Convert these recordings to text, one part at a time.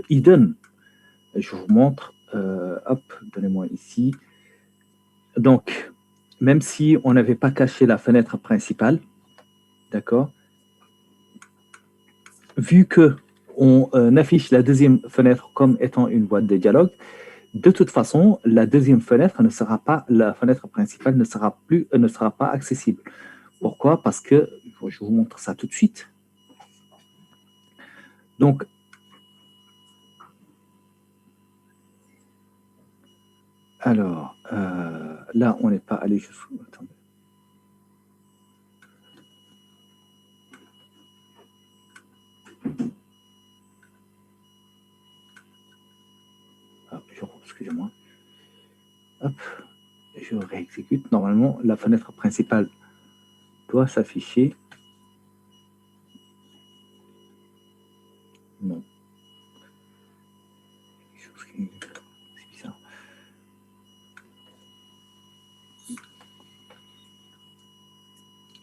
hidden. Je vous montre. Hop, donnez-moi ici. Donc, même si on n'avait pas caché la fenêtre principale, d'accord, vu que on affiche la deuxième fenêtre comme étant une boîte de dialogue, de toute façon, la deuxième fenêtre ne sera pas, la fenêtre principale ne sera pas accessible. Pourquoi? Parce que, je vous montre ça tout de suite. Donc, alors, là, on n'est pas allé jusqu'au... Attendez. Excusez-moi. Hop, je réexécute. Normalement, la fenêtre principale doit s'afficher. Non. C'est bizarre.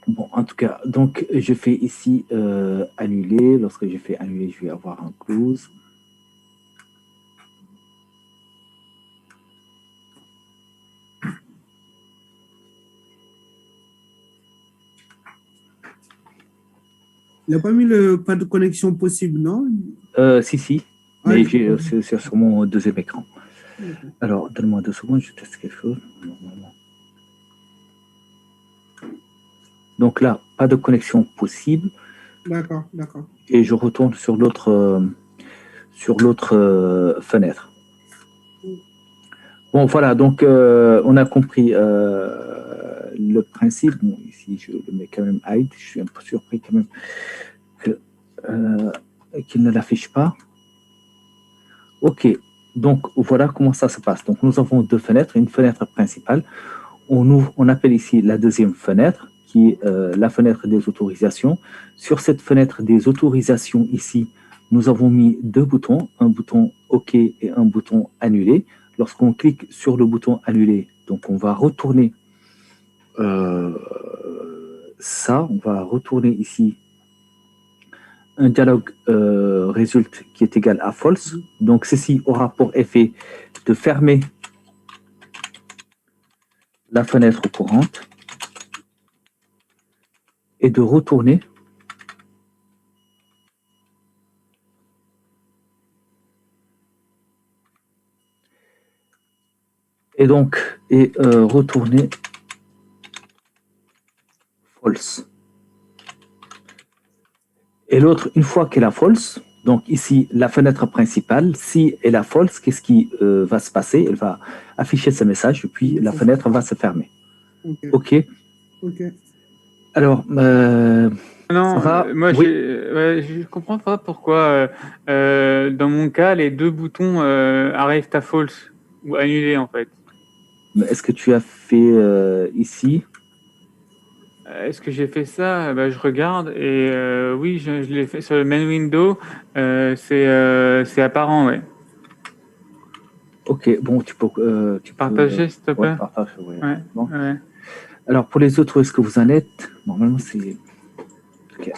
Bon, en tout cas, donc je fais ici annuler. Lorsque je fais annuler, je vais avoir un close. Il n'a pas mis le pas de connexion possible, non? Si. Mais c'est sur mon deuxième écran. Alors, donne-moi 2 secondes, je teste quelque chose. Donc là, pas de connexion possible. D'accord. Et je retourne sur l'autre fenêtre. Bon, voilà, donc on a compris le principe. Bon, ici, je le mets quand même hide. Je suis un peu surpris quand même qu'il ne l'affiche pas. OK, donc voilà comment ça se passe. Donc nous avons 2 fenêtres, une fenêtre principale. On appelle ici la deuxième fenêtre, qui est la fenêtre des autorisations. Sur cette fenêtre des autorisations ici, nous avons mis 2 boutons, un bouton OK et un bouton annuler. Lorsqu'on clique sur le bouton annuler, donc on va retourner ça, on va retourner ici un dialogue résulte qui est égal à false. Donc ceci aura pour effet de fermer la fenêtre courante et de retourner retourner false. Et l'autre, une fois qu'elle a false, donc ici, la fenêtre principale, si elle a false, qu'est-ce qui va se passer? Elle va afficher ce message et puis la fenêtre va se fermer. OK. Alors, non, moi, oui. je comprends pas pourquoi, dans mon cas, les 2 boutons arrivent à false ou annuler, en fait. Est-ce que tu as fait ici? Est-ce que j'ai fait ça? Je regarde et oui, je l'ai fait sur le main window. C'est apparent, ouais. OK, bon, tu peux partager, s'il te plaît. Partage, ouais. Ouais, Bon. ouais. Alors, pour les autres, où est-ce que vous en êtes? Normalement, c'est... OK.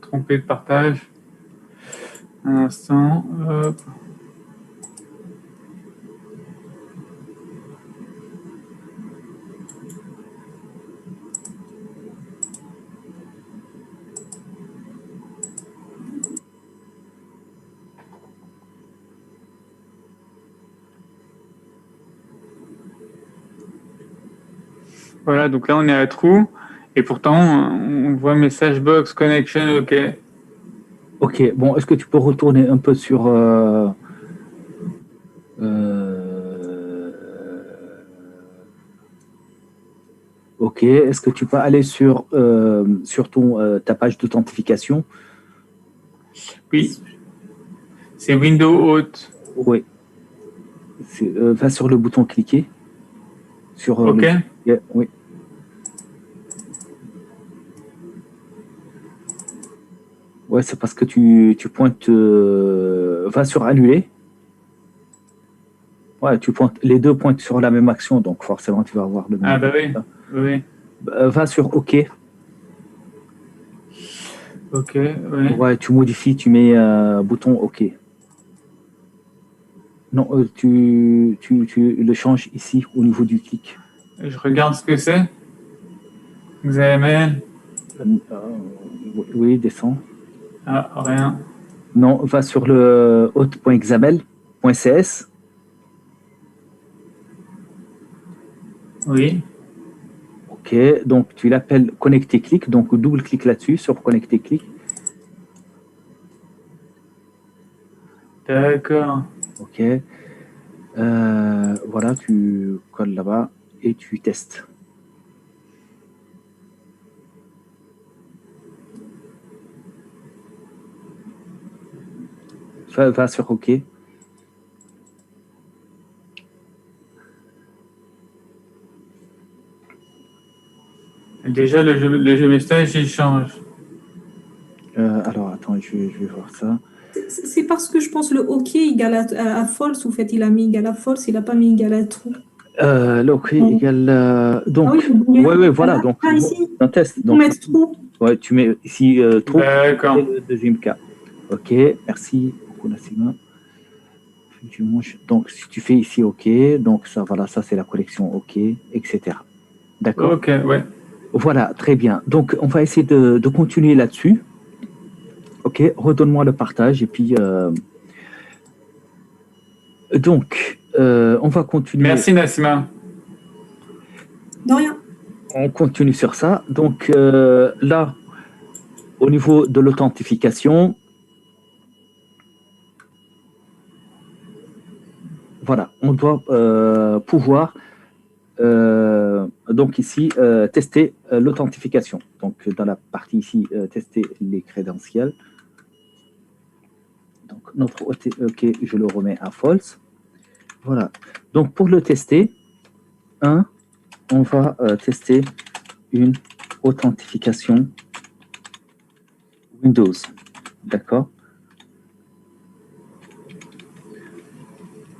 Trompé de partage. Un instant. Hop. Voilà, donc là on est à true et pourtant on voit message box connection OK. OK, bon, est-ce que tu peux retourner un peu sur... OK, est-ce que tu peux aller sur ta page d'authentification? Oui. C'est Windows haute. Oui. Va sur le bouton cliquer. Sur, OK. Oui. Ouais, c'est parce que tu pointes. Va sur annuler. Ouais, tu pointes, les deux pointent sur la même action, donc forcément tu vas avoir le même. Ah bah oui. Oui. Va sur OK. OK, oui. Ouais, tu modifies, tu mets bouton OK. Non, tu le changes ici au niveau du clic. Je regarde ce que c'est. XAML. Oui, descends. Ah, rien. Non, va sur le hôte.xaml.cs. Oui. OK, donc tu l'appelles connecter clic, donc double-clic là-dessus sur connecter clic. D'accord. OK. Voilà, tu colles là-bas et tu testes. Va sur OK. Déjà, le jeu message, il change. Alors, attends, je vais voir ça. C'est parce que je pense le OK égale à false, ou fait, il a mis égal à false, il n'a pas mis égal à true. Là, OK égale. Donc, Ah oui, ouais, voilà. Donc, ici, un test. pour Donc, mettre true. ouais, tu mets ici true. D'accord. C'est le deuxième cas. OK, merci beaucoup, Nassima. Donc, si tu fais ici OK, donc ça, voilà, ça c'est la collection OK, etc. D'accord? OK, ouais. Voilà, très bien. Donc, on va essayer de continuer là-dessus. OK, redonne-moi le partage et puis. Donc, on va continuer. Merci, Nassima. De rien. On continue sur ça. Donc, là, au niveau de l'authentification, voilà, on doit pouvoir donc ici tester l'authentification. Donc dans la partie ici tester les crédentiels. Donc notre OK, je le remets à false. Voilà. Donc pour le tester, on va tester une authentification Windows. D'accord.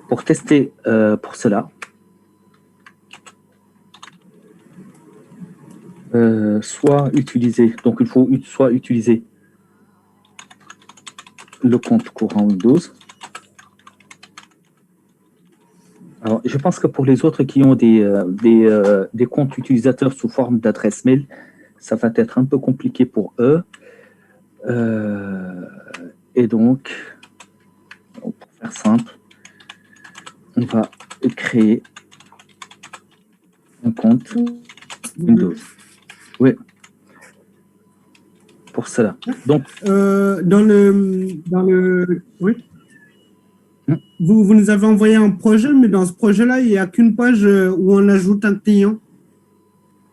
Pour tester pour cela, soit utiliser, donc il faut soit utiliser le compte courant Windows. Alors, je pense que pour les autres qui ont des comptes utilisateurs sous forme d'adresse mail, ça va être un peu compliqué pour eux. Et donc, pour faire simple, on va créer un compte Windows. Oui. Pour cela. Donc, oui. Vous nous avez envoyé un projet, mais dans ce projet-là, il n'y a qu'une page où on ajoute un client.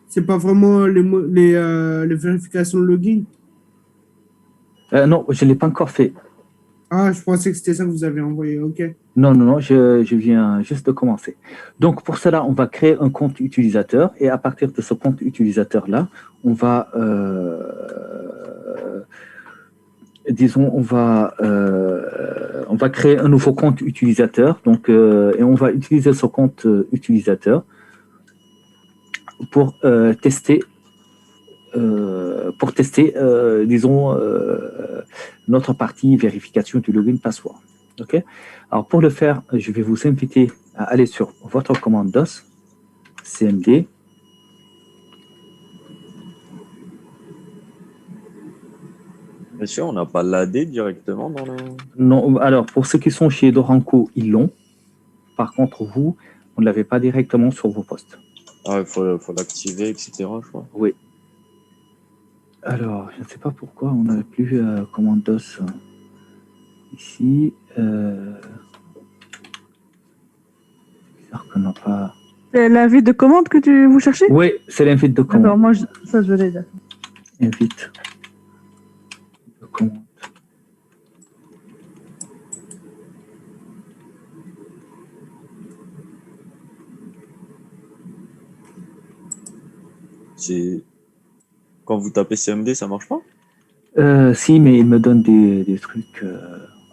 C'est pas vraiment les vérifications de login. non, je ne l'ai pas encore fait. Ah, je pensais que c'était ça que vous avez envoyé. OK. Non, je viens juste de commencer. Donc, pour cela, on va créer un compte utilisateur et à partir de ce compte utilisateur-là, on va, disons, on va créer un nouveau compte utilisateur. Donc, et on va utiliser ce compte utilisateur pour tester, disons, notre partie vérification du login password. OK? Alors, pour le faire, je vais vous inviter à aller sur votre commande DOS, CMD. Bien sûr, on n'a pas l'AD directement dans le... Non, alors, pour ceux qui sont chez Doranco, ils l'ont. Par contre, vous ne l'avez pas directement sur vos postes. Ah, il faut l'activer, etc., je crois. Oui. Alors, je ne sais pas pourquoi on n'avait plus commande DOS ici. C'est bizarre qu'on n'a pas... C'est l'invite de commande que vous cherchez? Oui, c'est l'invite de commande. D'accord, moi, ça, je l'ai. Invite de commande. C'est quand vous tapez CMD, ça marche pas? Si, mais il me donne des trucs.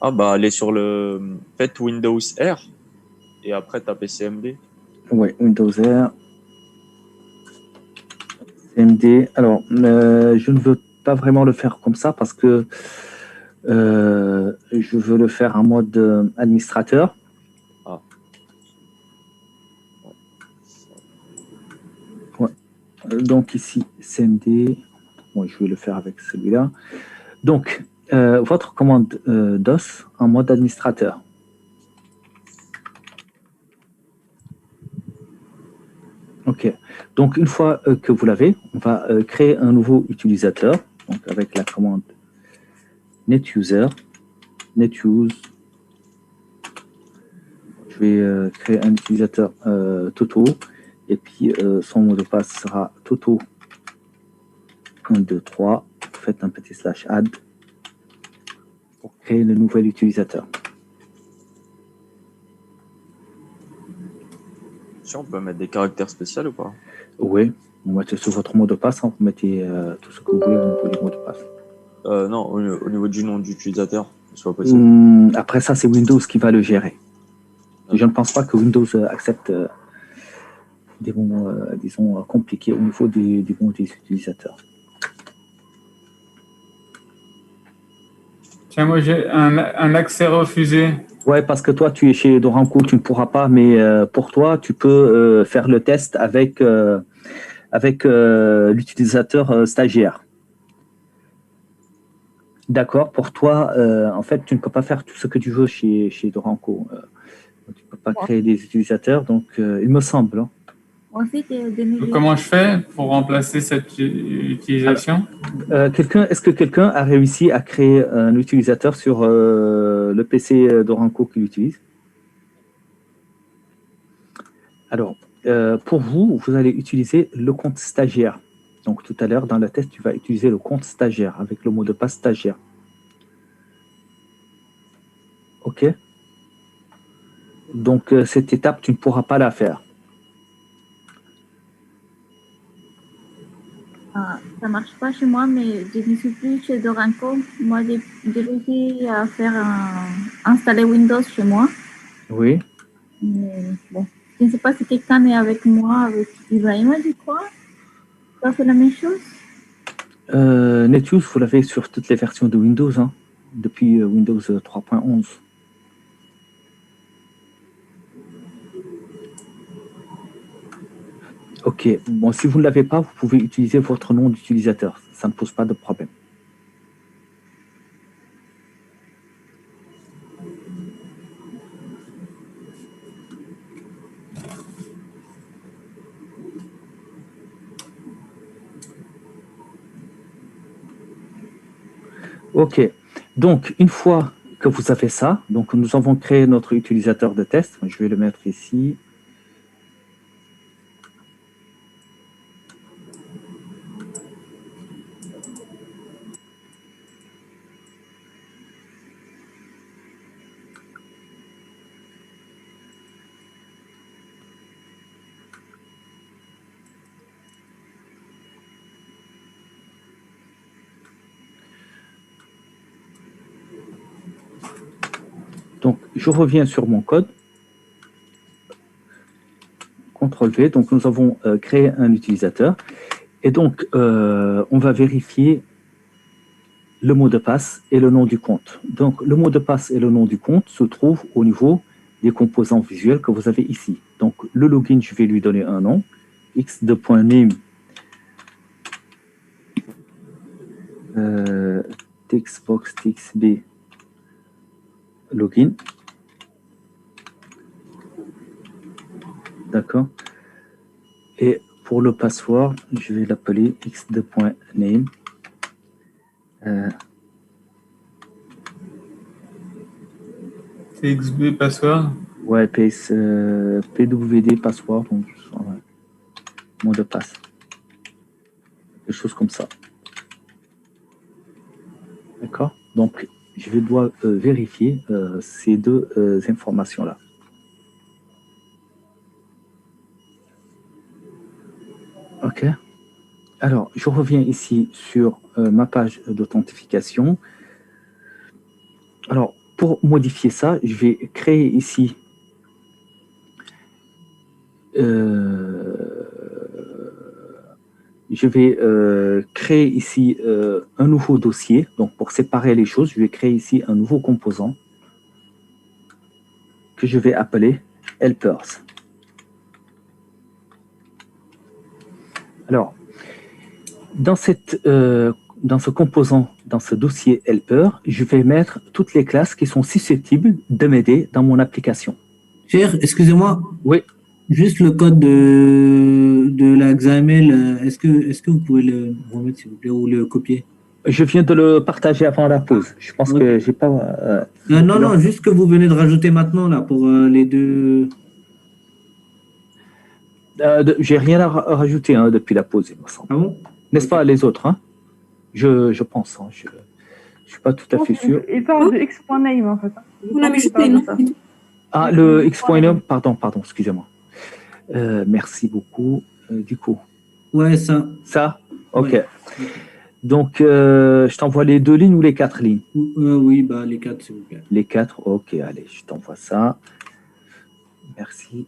Ah bah allez sur le faites Windows R et après tapez CMD. Ouais, Windows R, CMD. Alors, je ne veux pas vraiment le faire comme ça parce que je veux le faire en mode administrateur. Ah. Ouais. Donc ici, CMD. Bon, je vais le faire avec celui-là. Donc, votre commande DOS en mode administrateur. OK. Donc, une fois que vous l'avez, on va créer un nouveau utilisateur. Donc, avec la commande netuser, netuse. Je vais créer un utilisateur Toto. Et puis, son mot de passe sera Toto 1, 2, 3. Vous faites un petit /add pour créer le nouvel utilisateur. Si on peut mettre des caractères spéciaux ou pas? Oui, vous mettez sur votre mot de passe, hein, vous mettez tout ce que vous voulez au niveau du mot de passe. Non, au niveau du nom d'utilisateur, ce soit possible. Après ça, c'est Windows qui va le gérer. Je ne pense pas que Windows accepte des mots, disons, compliqués au niveau des mots des utilisateurs. Tiens, moi j'ai un accès refusé. Ouais, parce que toi, tu es chez Doranco, tu ne pourras pas, mais pour toi, tu peux faire le test avec l'utilisateur stagiaire. D'accord, pour toi, en fait, tu ne peux pas faire tout ce que tu veux chez Doranco. Tu ne peux pas créer des utilisateurs, donc il me semble. Hein. Comment je fais pour remplacer cette utilisation? Est-ce que quelqu'un a réussi à créer un utilisateur sur le PC Doranco qu'il utilise? Alors, pour vous, vous allez utiliser le compte stagiaire. Donc, tout à l'heure, dans le test, tu vas utiliser le compte stagiaire avec le mot de passe stagiaire. OK? Donc, cette étape, tu ne pourras pas la faire. Ça marche pas chez moi, mais je ne suis plus chez Doranco. Moi, j'ai réussi à faire installer Windows chez moi. Oui. Mais bon, je ne sais pas si quelqu'un est avec moi, avec Ibrahima, je crois. Tu as fait la même chose? NetUse, vous l'avez sur toutes les versions de Windows, hein, depuis Windows 3.11. Ok, bon, si vous ne l'avez pas, vous pouvez utiliser votre nom d'utilisateur. Ça ne pose pas de problème. Ok, donc une fois que vous avez ça, donc nous avons créé notre utilisateur de test. Je vais le mettre ici. Donc, je reviens sur mon code. CTRL-V. Donc, nous avons créé un utilisateur. Et donc, on va vérifier le mot de passe et le nom du compte. Donc, le mot de passe et le nom du compte se trouvent au niveau des composants visuels que vous avez ici. Donc, le login, je vais lui donner un nom. x2.name textbox txb login. D'accord. Et pour le password, je vais l'appeler x2.name. TXB password. Ouais, PWD password, donc, ouais, mot de passe. Quelque chose comme ça. D'accord. Donc, je dois vérifier ces deux informations-là. OK. Alors, je reviens ici sur ma page d'authentification. Alors, pour modifier ça, je vais créer ici créer ici un nouveau dossier. Donc, pour séparer les choses, je vais créer ici un nouveau composant que je vais appeler helpers. Alors, dans ce composant, dans ce dossier helper, je vais mettre toutes les classes qui sont susceptibles de m'aider dans mon application. Cher, excusez-moi. Oui. Juste le code de la XAML, est-ce que vous pouvez le remettre, s'il vous plaît, ou le copier? Je viens de le partager avant la pause. Je pense que j'ai pas... non, juste que vous venez de rajouter maintenant, là, pour les deux... j'ai rien à rajouter depuis la pause, il me semble. Ah bon? N'est-ce pas les autres je pense. Je ne suis pas tout à fait sûr. Il parle de X.name en fait. On a mis juste les noms. Ah, le X.name, pardon, excusez-moi. Merci beaucoup. Du coup. Ouais, ça. Ça? Ok. Ouais. Donc, je t'envoie les 2 lignes ou les 4 lignes? Oui, bah les 4, s'il vous plaît. Les 4, ok, allez, je t'envoie ça. Merci.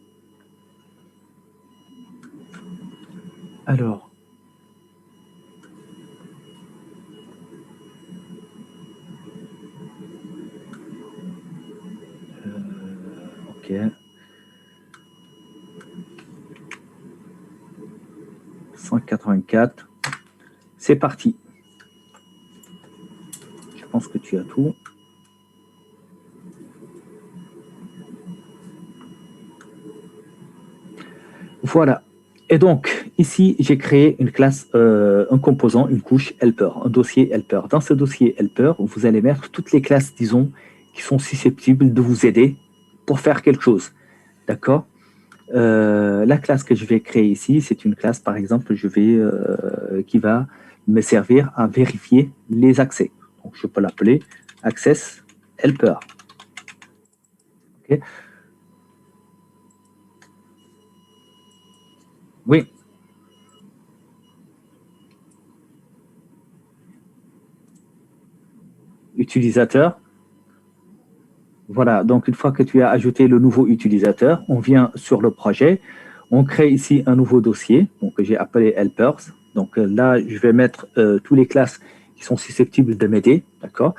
Alors. Ok. 184. C'est parti. Je pense que tu as tout. Voilà. Et donc, ici, j'ai créé une classe, un composant, une couche helper, un dossier helper. Dans ce dossier helper, vous allez mettre toutes les classes, disons, qui sont susceptibles de vous aider pour faire quelque chose. D'accord? La classe que je vais créer ici, c'est une classe, par exemple, qui va me servir à vérifier les accès. Donc, je peux l'appeler Access Helper. Okay. Oui. Utilisateur. Voilà, donc une fois que tu as ajouté le nouveau utilisateur, on vient sur le projet, on crée ici un nouveau dossier, donc que j'ai appelé Helpers. Donc là, je vais mettre toutes les classes qui sont susceptibles de m'aider, d'accord?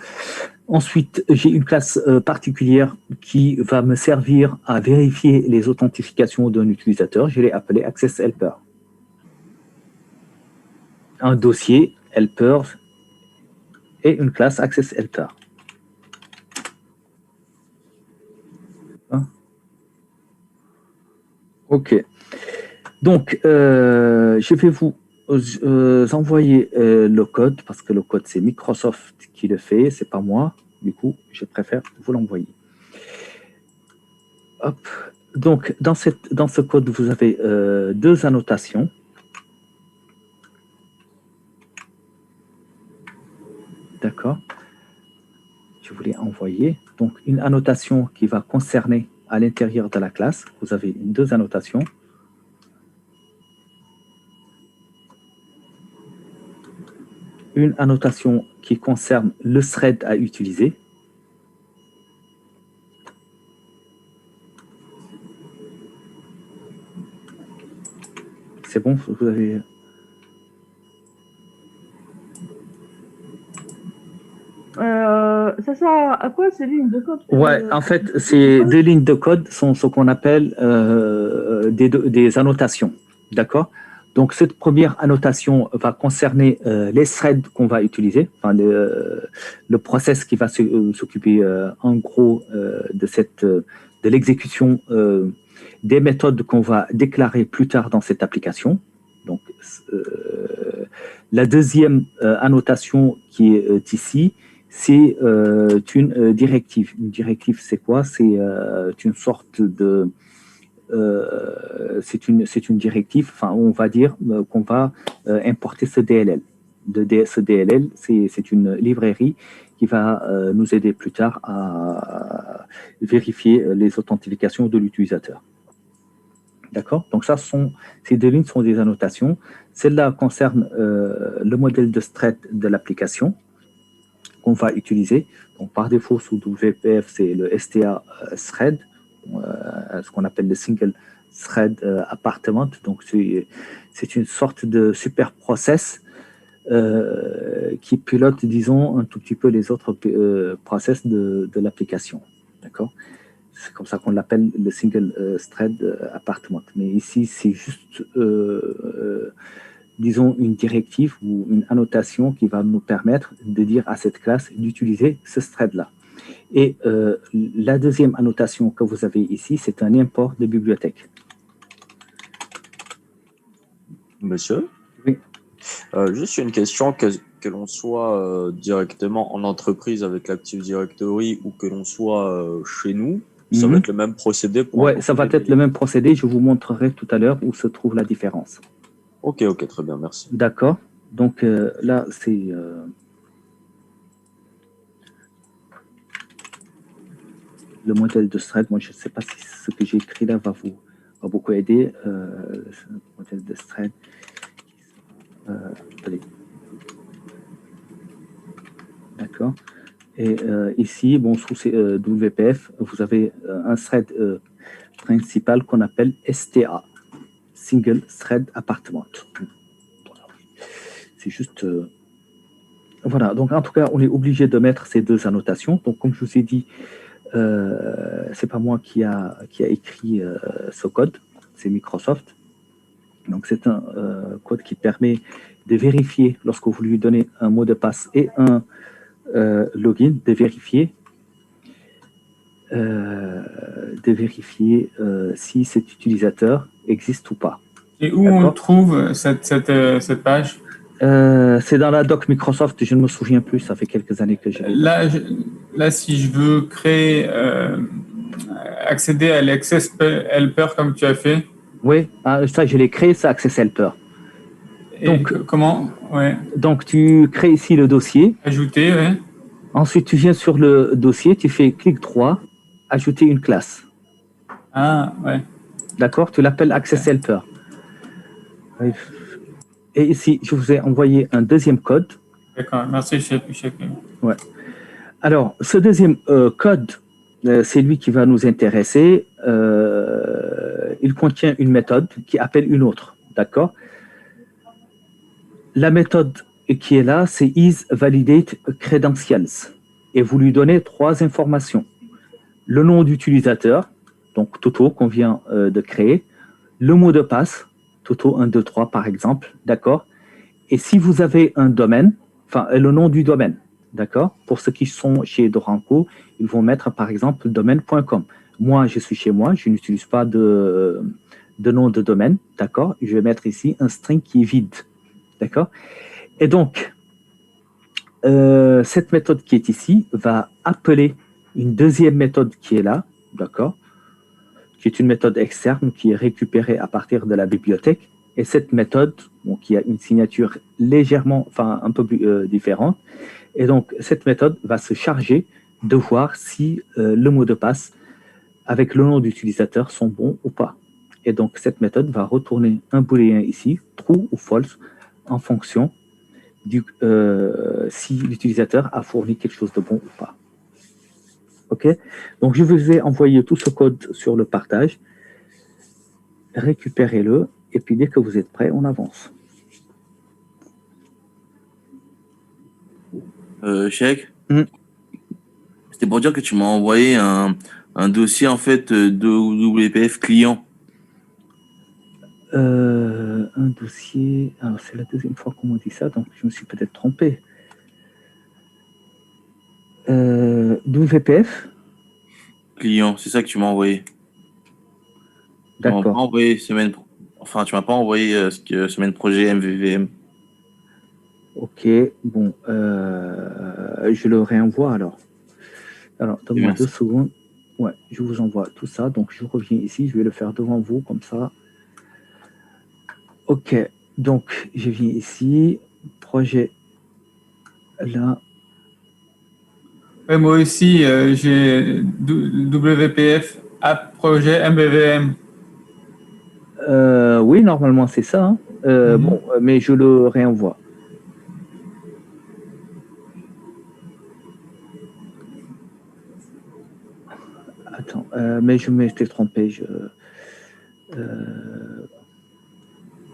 Ensuite, j'ai une classe particulière qui va me servir à vérifier les authentifications d'un utilisateur. Je l'ai appelé Access Helper. Un dossier Helpers et une classe Access Helper. Ok. Donc, je vais vous envoyer le code parce que le code, c'est Microsoft qui le fait, c'est pas moi. Du coup, je préfère vous l'envoyer. Hop. Donc, dans ce code, vous avez 2 annotations. D'accord. Je vous l'ai envoyé. Donc, une annotation qui va concerner à l'intérieur de la classe. Vous avez 2 annotations. Une annotation qui concerne le thread à utiliser. C'est bon, vous avez... Ça sert à quoi ces lignes de code? Ouais, en fait, ces 2 lignes de code sont ce qu'on appelle des annotations. D'accord? Donc, cette première annotation va concerner les threads qu'on va utiliser, enfin, le process qui va s'occuper en gros de l'exécution des méthodes qu'on va déclarer plus tard dans cette application. Donc, la deuxième annotation qui est ici, c'est une directive. Une directive, c'est quoi? C'est une sorte de... c'est une directive, enfin, on va dire qu'on va importer ce DLL. Ce DLL, c'est une librairie qui va nous aider plus tard à vérifier les authentifications de l'utilisateur. D'accord? Donc ça, ces deux lignes sont des annotations. Celle-là concerne le modèle de thread de l'application qu'on va utiliser. Donc par défaut, sous WPF, c'est le STA thread, ce qu'on appelle le single thread appartement. Donc c'est une sorte de super process qui pilote, disons, un tout petit peu les autres process de l'application. D'accord? C'est comme ça qu'on l'appelle le single thread appartement. Mais ici, c'est juste, disons, une directive ou une annotation qui va nous permettre de dire à cette classe d'utiliser ce thread-là. Et la deuxième annotation que vous avez ici, c'est un import de bibliothèque. Monsieur? Oui. Juste une question, que l'on soit directement en entreprise avec l'Active Directory ou que l'on soit chez nous, ça va être le même procédé pour Ouais, ça va être le même procédé. Je vous montrerai tout à l'heure où se trouve la différence. Ok, très bien, merci. D'accord. Donc là, c'est... le modèle de thread. Moi, je ne sais pas si ce que j'ai écrit là va beaucoup aider. Le modèle de thread. D'accord. Et ici, bon, sous WPF, vous avez un thread principal qu'on appelle STA, Single Thread Appartement. Voilà. C'est juste... voilà, donc en tout cas, on est obligé de mettre ces deux annotations. Donc, comme je vous ai dit, c'est pas moi qui a écrit ce code, c'est Microsoft. Donc, c'est un code qui permet de vérifier, lorsque vous lui donnez un mot de passe et un login, de vérifier si cet utilisateur existe ou pas. Et où on trouve cette page? C'est dans la doc Microsoft, je ne me souviens plus, ça fait quelques années que j'ai... Là, si je veux créer, accéder à l'Access Helper comme tu as fait. Oui, ça je l'ai créé, ça Access Helper. Et donc, comment? Ouais. Donc tu crées ici le dossier. Ajouter, ouais. Ensuite, tu viens sur le dossier, tu fais clic droit, ajouter une classe. Ah, ouais. D'accord? Tu l'appelles Access Helper. Et ici, je vous ai envoyé un deuxième code. D'accord, merci, chef. Ouais. Alors, ce deuxième code, c'est lui qui va nous intéresser. Il contient une méthode qui appelle une autre. D'accord? La méthode qui est là, c'est isValidateCredentials. Et vous lui donnez trois informations. Le nom d'utilisateur, donc Toto, qu'on vient de créer. Le mot de passe, Toto 123 par exemple, d'accord? Et si vous avez un domaine, enfin le nom du domaine, d'accord? Pour ceux qui sont chez Doranko, ils vont mettre par exemple domaine.com. Moi, je suis chez moi, je n'utilise pas de nom de domaine, d'accord? Je vais mettre ici un string qui est vide, d'accord? Et donc, cette méthode qui est ici va appeler une deuxième méthode qui est là, d'accord? Qui est une méthode externe qui est récupérée à partir de la bibliothèque. Et cette méthode, bon, qui a une signature légèrement, enfin un peu plus différente, et donc cette méthode va se charger de voir si le mot de passe avec le nom d'utilisateur sont bons ou pas. Et donc cette méthode va retourner un booléen ici, true ou false, en fonction si l'utilisateur a fourni quelque chose de bon ou pas. OK? Donc, je vous ai envoyé tout ce code sur le partage. Récupérez-le. Et puis, dès que vous êtes prêts, on avance. Cheikh, c'était pour dire que tu m'as envoyé un dossier, en fait, de WPF client. Un dossier... Alors, c'est la deuxième fois qu'on me dit ça, donc je me suis peut-être trompé. WPF Client, c'est ça que tu m'as envoyé. D'accord. Tu m'as pas envoyé semaine... Enfin, tu m'as pas envoyé semaine projet MVVM. Ok, bon, je le réenvoie alors. Alors, donne-moi 2 secondes. Ouais, je vous envoie tout ça. Donc, je reviens ici. Je vais le faire devant vous, comme ça. Ok, donc, je viens ici. Projet, là. Ouais, moi aussi, j'ai WPF App Projet MVVM. Oui, normalement, c'est ça. Hein. Bon, mais je le réenvoie. Attends, mais je m'étais trompé. Il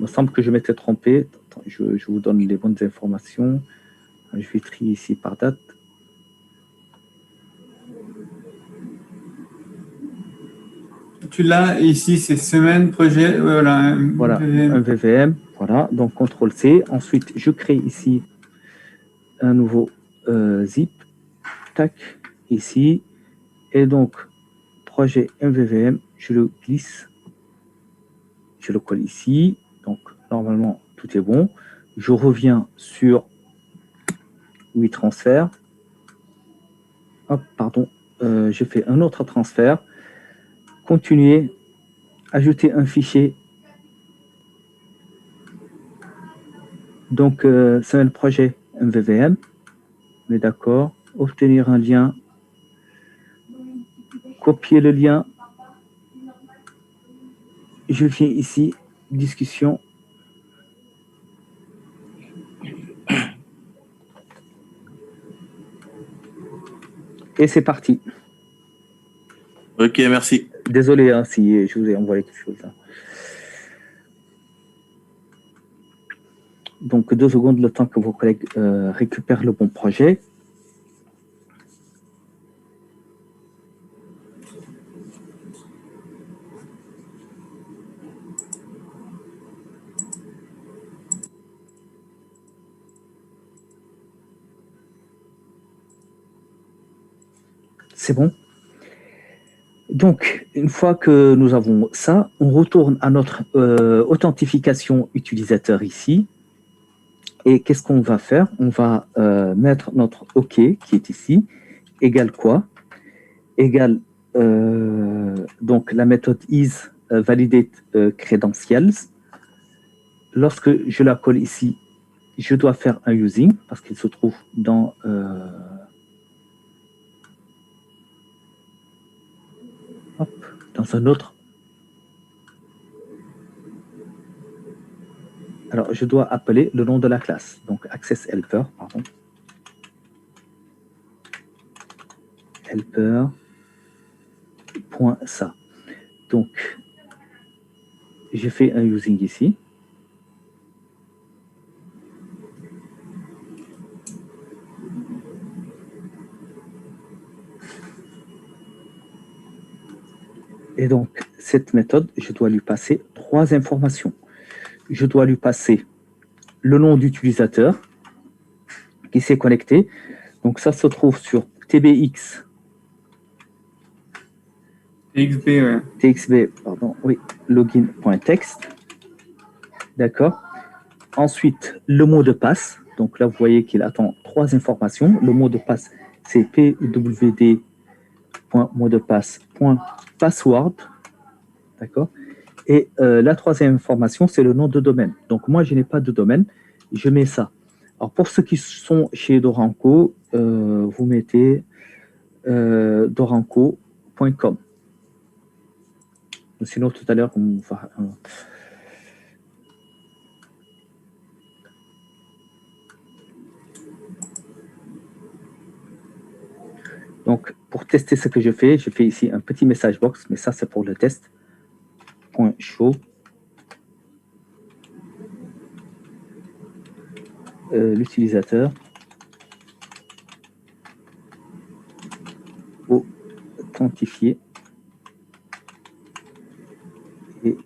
me semble que je m'étais trompé. Attends, je vous donne les bonnes informations. Je vais trier ici par date. Tu l'as ici, c'est semaine, projet, voilà. Voilà, un VVM. Voilà, donc CTRL-C. Ensuite, je crée ici un nouveau zip. Tac, ici. Et donc, projet MVVM, je le glisse. Je le colle ici. Donc, normalement, tout est bon. Je reviens sur WeTransfer. Hop, pardon. Je fais un autre transfert. Continuer. Ajouter un fichier. Donc, c'est un projet MVVM. On est d'accord. Obtenir un lien. Copier le lien. Je viens ici. Discussion. Et c'est parti. Ok, merci. Désolé hein, si je vous ai envoyé quelque chose. Hein. Donc, 2 secondes, le temps que vos collègues récupèrent le bon projet. C'est bon. Donc, une fois que nous avons ça, on retourne à notre authentification utilisateur ici. Et qu'est-ce qu'on va faire? On va mettre notre OK qui est ici, égale quoi? Égale donc la méthode is validate credentials. Lorsque je la colle ici, je dois faire un using parce qu'il se trouve dans dans un autre. Alors, je dois appeler le nom de la classe. Donc, access helper, pardon. Helper.ça. Donc, j'ai fait un using ici. Et donc, cette méthode, je dois lui passer 3 informations. Je dois lui passer le nom d'utilisateur qui s'est connecté. Donc, ça se trouve sur TBX. TXB, pardon, oui, login.text. D'accord. Ensuite, le mot de passe. Donc là, vous voyez qu'il attend 3 informations. Le mot de passe, c'est pwd.motdepasse.password. D'accord. Et la 3e information, c'est le nom de domaine. Donc moi, je n'ai pas de domaine. Je mets ça. Alors pour ceux qui sont chez Doranco, vous mettez doranco.com. Sinon, tout à l'heure, on va... Donc, pour tester ce que je fais ici un petit message box, mais ça, c'est pour le test. Point show. L'utilisateur. Authentifié. Et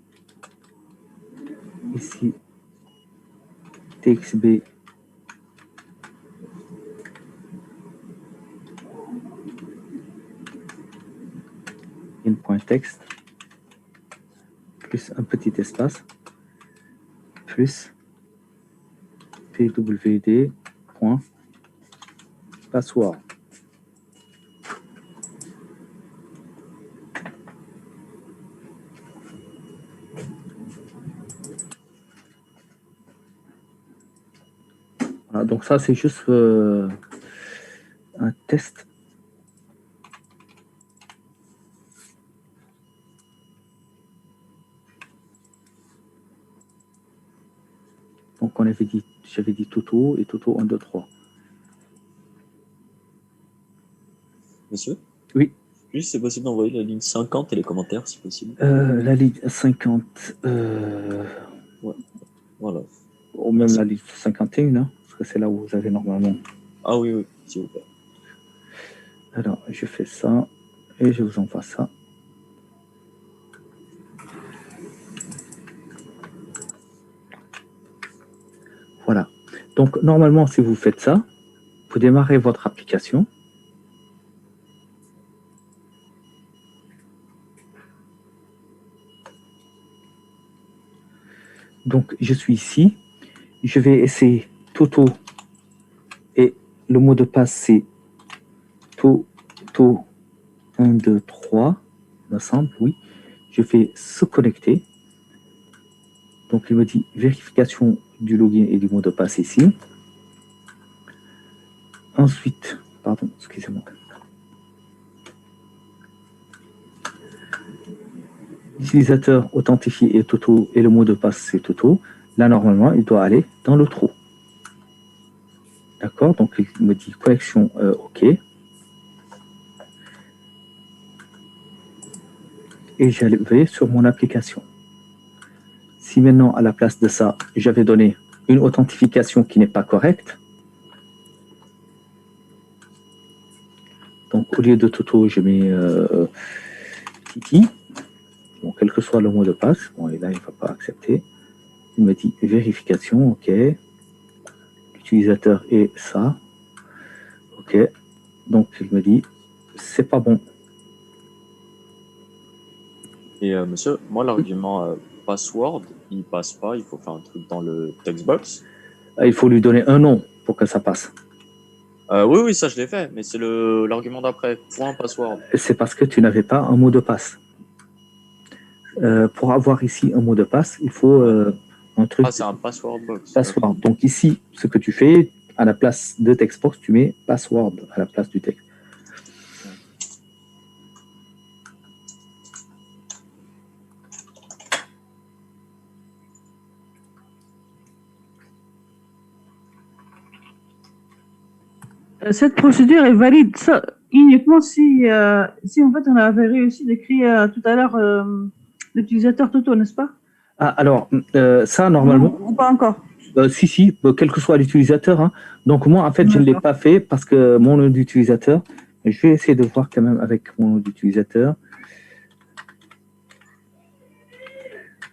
ici, TXB. in.text plus un petit espace plus pwd.password. Voilà, donc ça c'est juste un test. Donc, j'avais dit Toto et Toto 1, 2, 3. Monsieur? Oui. Juste, c'est possible d'envoyer la ligne 50 et les commentaires, si possible. La ligne 50. Ouais. Voilà. Ou même la ligne 51, hein, parce que c'est là où vous avez normalement. Ah oui, oui, s'il vous plaît. Alors, je fais ça et je vous envoie ça. Voilà. Donc, normalement, si vous faites ça, vous démarrez votre application. Donc, je suis ici. Je vais essayer Toto et le mot de passe, c'est Toto 1, 2, 3, il me semble, oui. Je fais se connecter. Donc, il me dit vérification du login et du mot de passe ici. Ensuite, pardon, excusez-moi. L'utilisateur authentifié est Toto et le mot de passe c'est Toto. Là, normalement, il doit aller dans le trou. D'accord? Donc, il me dit connexion OK. Et j'allais sur mon application. Si maintenant, à la place de ça, j'avais donné une authentification qui n'est pas correcte, donc au lieu de Toto, je mets Titi. Bon, quel que soit le mot de passe, bon, et là, il ne va pas accepter. Il me dit vérification, OK. L'utilisateur est ça. OK. Donc, il me dit, c'est pas bon. Et monsieur, moi, l'argument password, il passe pas. Il faut faire un truc dans le textbox. Il faut lui donner un nom pour que ça passe. Oui, ça, je l'ai fait. Mais c'est l'argument d'après. Point password. C'est parce que tu n'avais pas un mot de passe. Pour avoir ici un mot de passe, il faut un truc. Ah, c'est un password box. Password. Donc ici, ce que tu fais, à la place de textbox, tu mets password à la place du texte. Cette procédure est valide uniquement si en fait on avait réussi d'écrire tout à l'heure l'utilisateur Toto, n'est-ce pas? Ah, alors, ça, normalement. Non, ou pas encore. Si, quel que soit l'utilisateur. Hein. Donc, moi, en fait, je ne l'ai pas fait parce que mon nom d'utilisateur, je vais essayer de voir quand même avec mon nom d'utilisateur.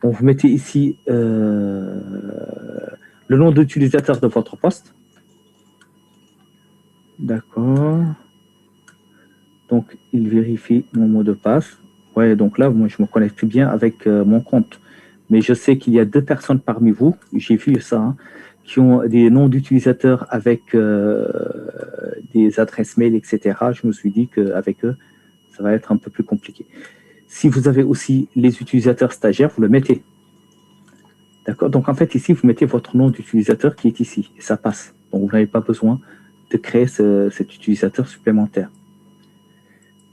Bon, vous mettez ici le nom d'utilisateur de votre poste. D'accord. Donc, il vérifie mon mot de passe. Ouais, donc là, moi, je me connecte bien avec mon compte. Mais je sais qu'il y a 2 personnes parmi vous, j'ai vu ça, hein, qui ont des noms d'utilisateurs avec des adresses mail, etc. Je me suis dit qu'avec eux, ça va être un peu plus compliqué. Si vous avez aussi les utilisateurs stagiaires, vous le mettez. D'accord? Donc, en fait, ici, vous mettez votre nom d'utilisateur qui est ici, et ça passe. Donc, vous n'avez pas besoin de créer cet utilisateur supplémentaire.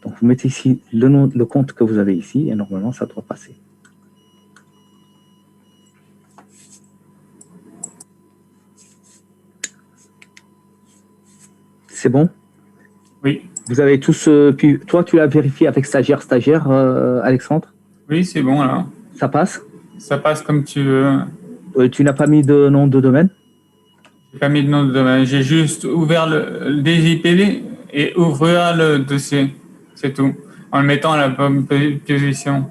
Donc, vous mettez ici le compte que vous avez ici, et normalement, ça doit passer. C'est bon? Oui. Vous avez tous... puis toi, tu l'as vérifié avec stagiaire, Alexandre? Oui, c'est bon alors. Ça passe? Ça passe comme tu veux. Tu n'as pas mis de nom de domaine? J'ai pas mis de nom de domaine. J'ai juste ouvert le DJPD et ouvert le dossier. C'est tout. En le mettant à la bonne position.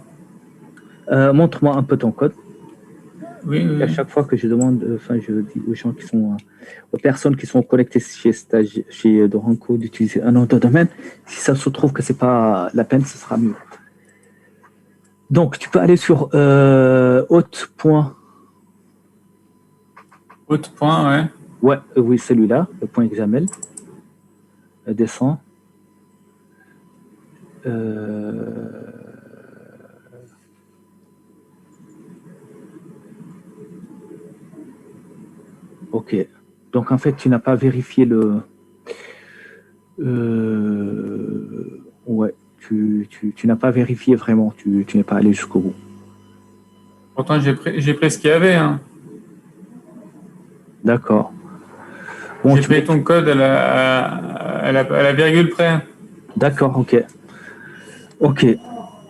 Montre-moi un peu ton code. Oui. À chaque fois que je demande, je dis aux gens qui sont, aux personnes qui sont connectées chez Doranco d'utiliser un nom de domaine, si ça se trouve que c'est pas la peine, ce sera mieux. Donc, tu peux aller sur Haute. Haute point, ouais. Ouais, oui, celui-là, le point XML. Descend. Ok. Donc, en fait, tu n'as pas vérifié le... ouais, tu n'as pas vérifié vraiment. Tu n'es pas allé jusqu'au bout. Pourtant, j'ai pris ce qu'il y avait. Hein. D'accord. Bon, J'ai fait ton code à la virgule près. D'accord, ok. Ok.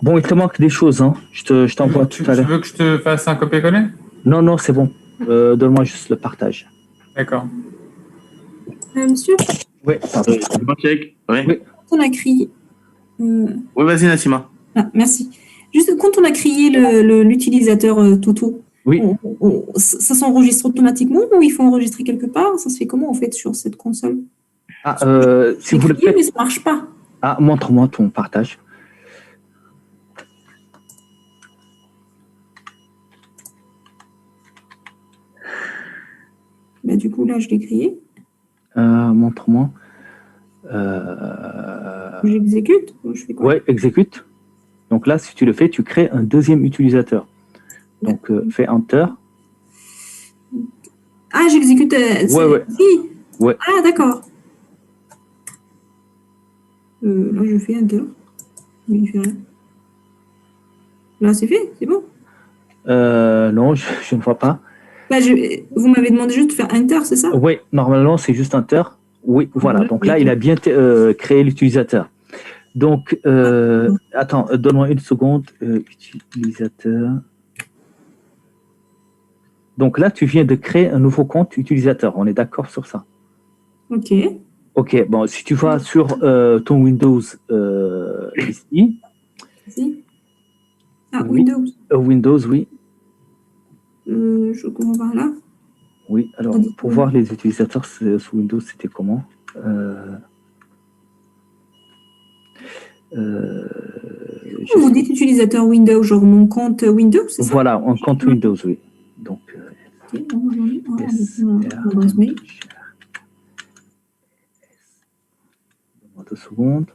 Bon, il te manque des choses, hein. Je t'envoie Tu tout à l'heure. veux que je te fasse un copier-coller? Non, non, c'est bon. Donne-moi juste le partage. D'accord. Monsieur, Oui, pardon. Check. Oui. Oui. on a crié. Oui, vas-y, Nassima. Ah, merci. Juste quand on a crié l'utilisateur Toto, Oui. ça s'enregistre automatiquement ou il faut enregistrer quelque part? Ça se fait comment en fait sur cette console? Ah, si J'ai vous le crié, faites. mais ça marche pas. Ah, montre-moi ton partage. Bah, du coup, là, je l'ai crié. Montre-moi. J'exécute ou je fais quoi? Ouais, exécute. Donc là, si tu le fais, tu crées un deuxième utilisateur. Donc, fais Enter. Ah, j'exécute. Ouais. Si. Ouais. Ah, d'accord. Là, je fais Enter. Mais il fait rien. Là, c'est fait, c'est bon. Non, je ne vois pas. Bah, vous m'avez demandé juste de faire Enter, c'est ça? Oui, normalement, c'est juste Enter. Oui, voilà. Donc là, il a bien créé l'utilisateur. Donc, attends, donne-moi une seconde. Utilisateur. Donc là, tu viens de créer un nouveau compte utilisateur. On est d'accord sur ça? Ok. Ok, bon, si tu vas sur ton Windows ici. Si. Ah, Oui. Windows. Windows, oui. Je commence par là. Oui, alors, pour voir les utilisateurs sous Windows, c'était comment? Vous dites utilisateur Windows, genre mon compte Windows, c'est ça? Voilà, un compte Windows, oui. Donc, l'adresse mail. Donne-moi 2 secondes.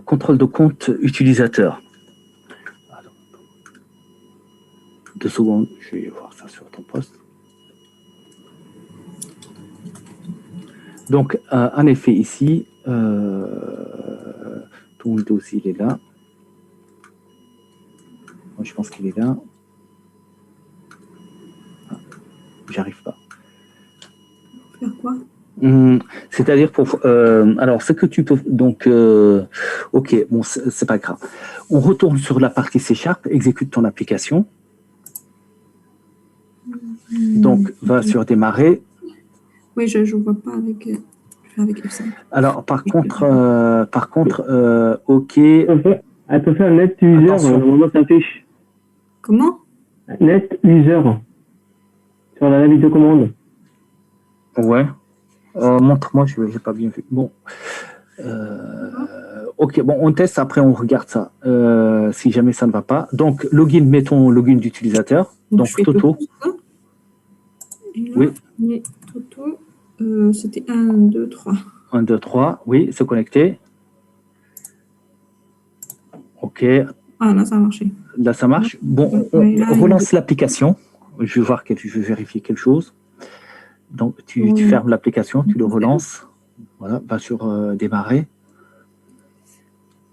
Contrôle de compte utilisateur. Alors, 2 secondes, je vais voir ça sur ton poste. Donc, en effet, ici, ton Windows, il est là. Moi, je pense qu'il est là. Ah, j'arrive pas. Faire quoi? C'est-à-dire pour alors ce que tu peux donc ok, bon, c'est pas grave, on retourne sur la partie C#, exécute ton application, donc va sur démarrer. Oui, je vois pas avec je fais avec F5. Alors par contre ok, elle peut faire net user, normalement ça affiche comment net user sur la vidéo commande. Ouais. Montre-moi, je n'ai pas bien vu. Bon. Ok, bon, on teste, après on regarde ça. Si jamais ça ne va pas. Donc, login, mettons login d'utilisateur. Donc, Toto. Oui. Toto, c'était 1, 2, 3. 1, 2, 3, oui, se connecter. Ok. Ah, là, ça a marché. Là, ça marche. Bon, on relance l'application. Je vais voir, je vais vérifier quelque chose. Donc, tu fermes l'application, tu le relances. Voilà, va sur démarrer.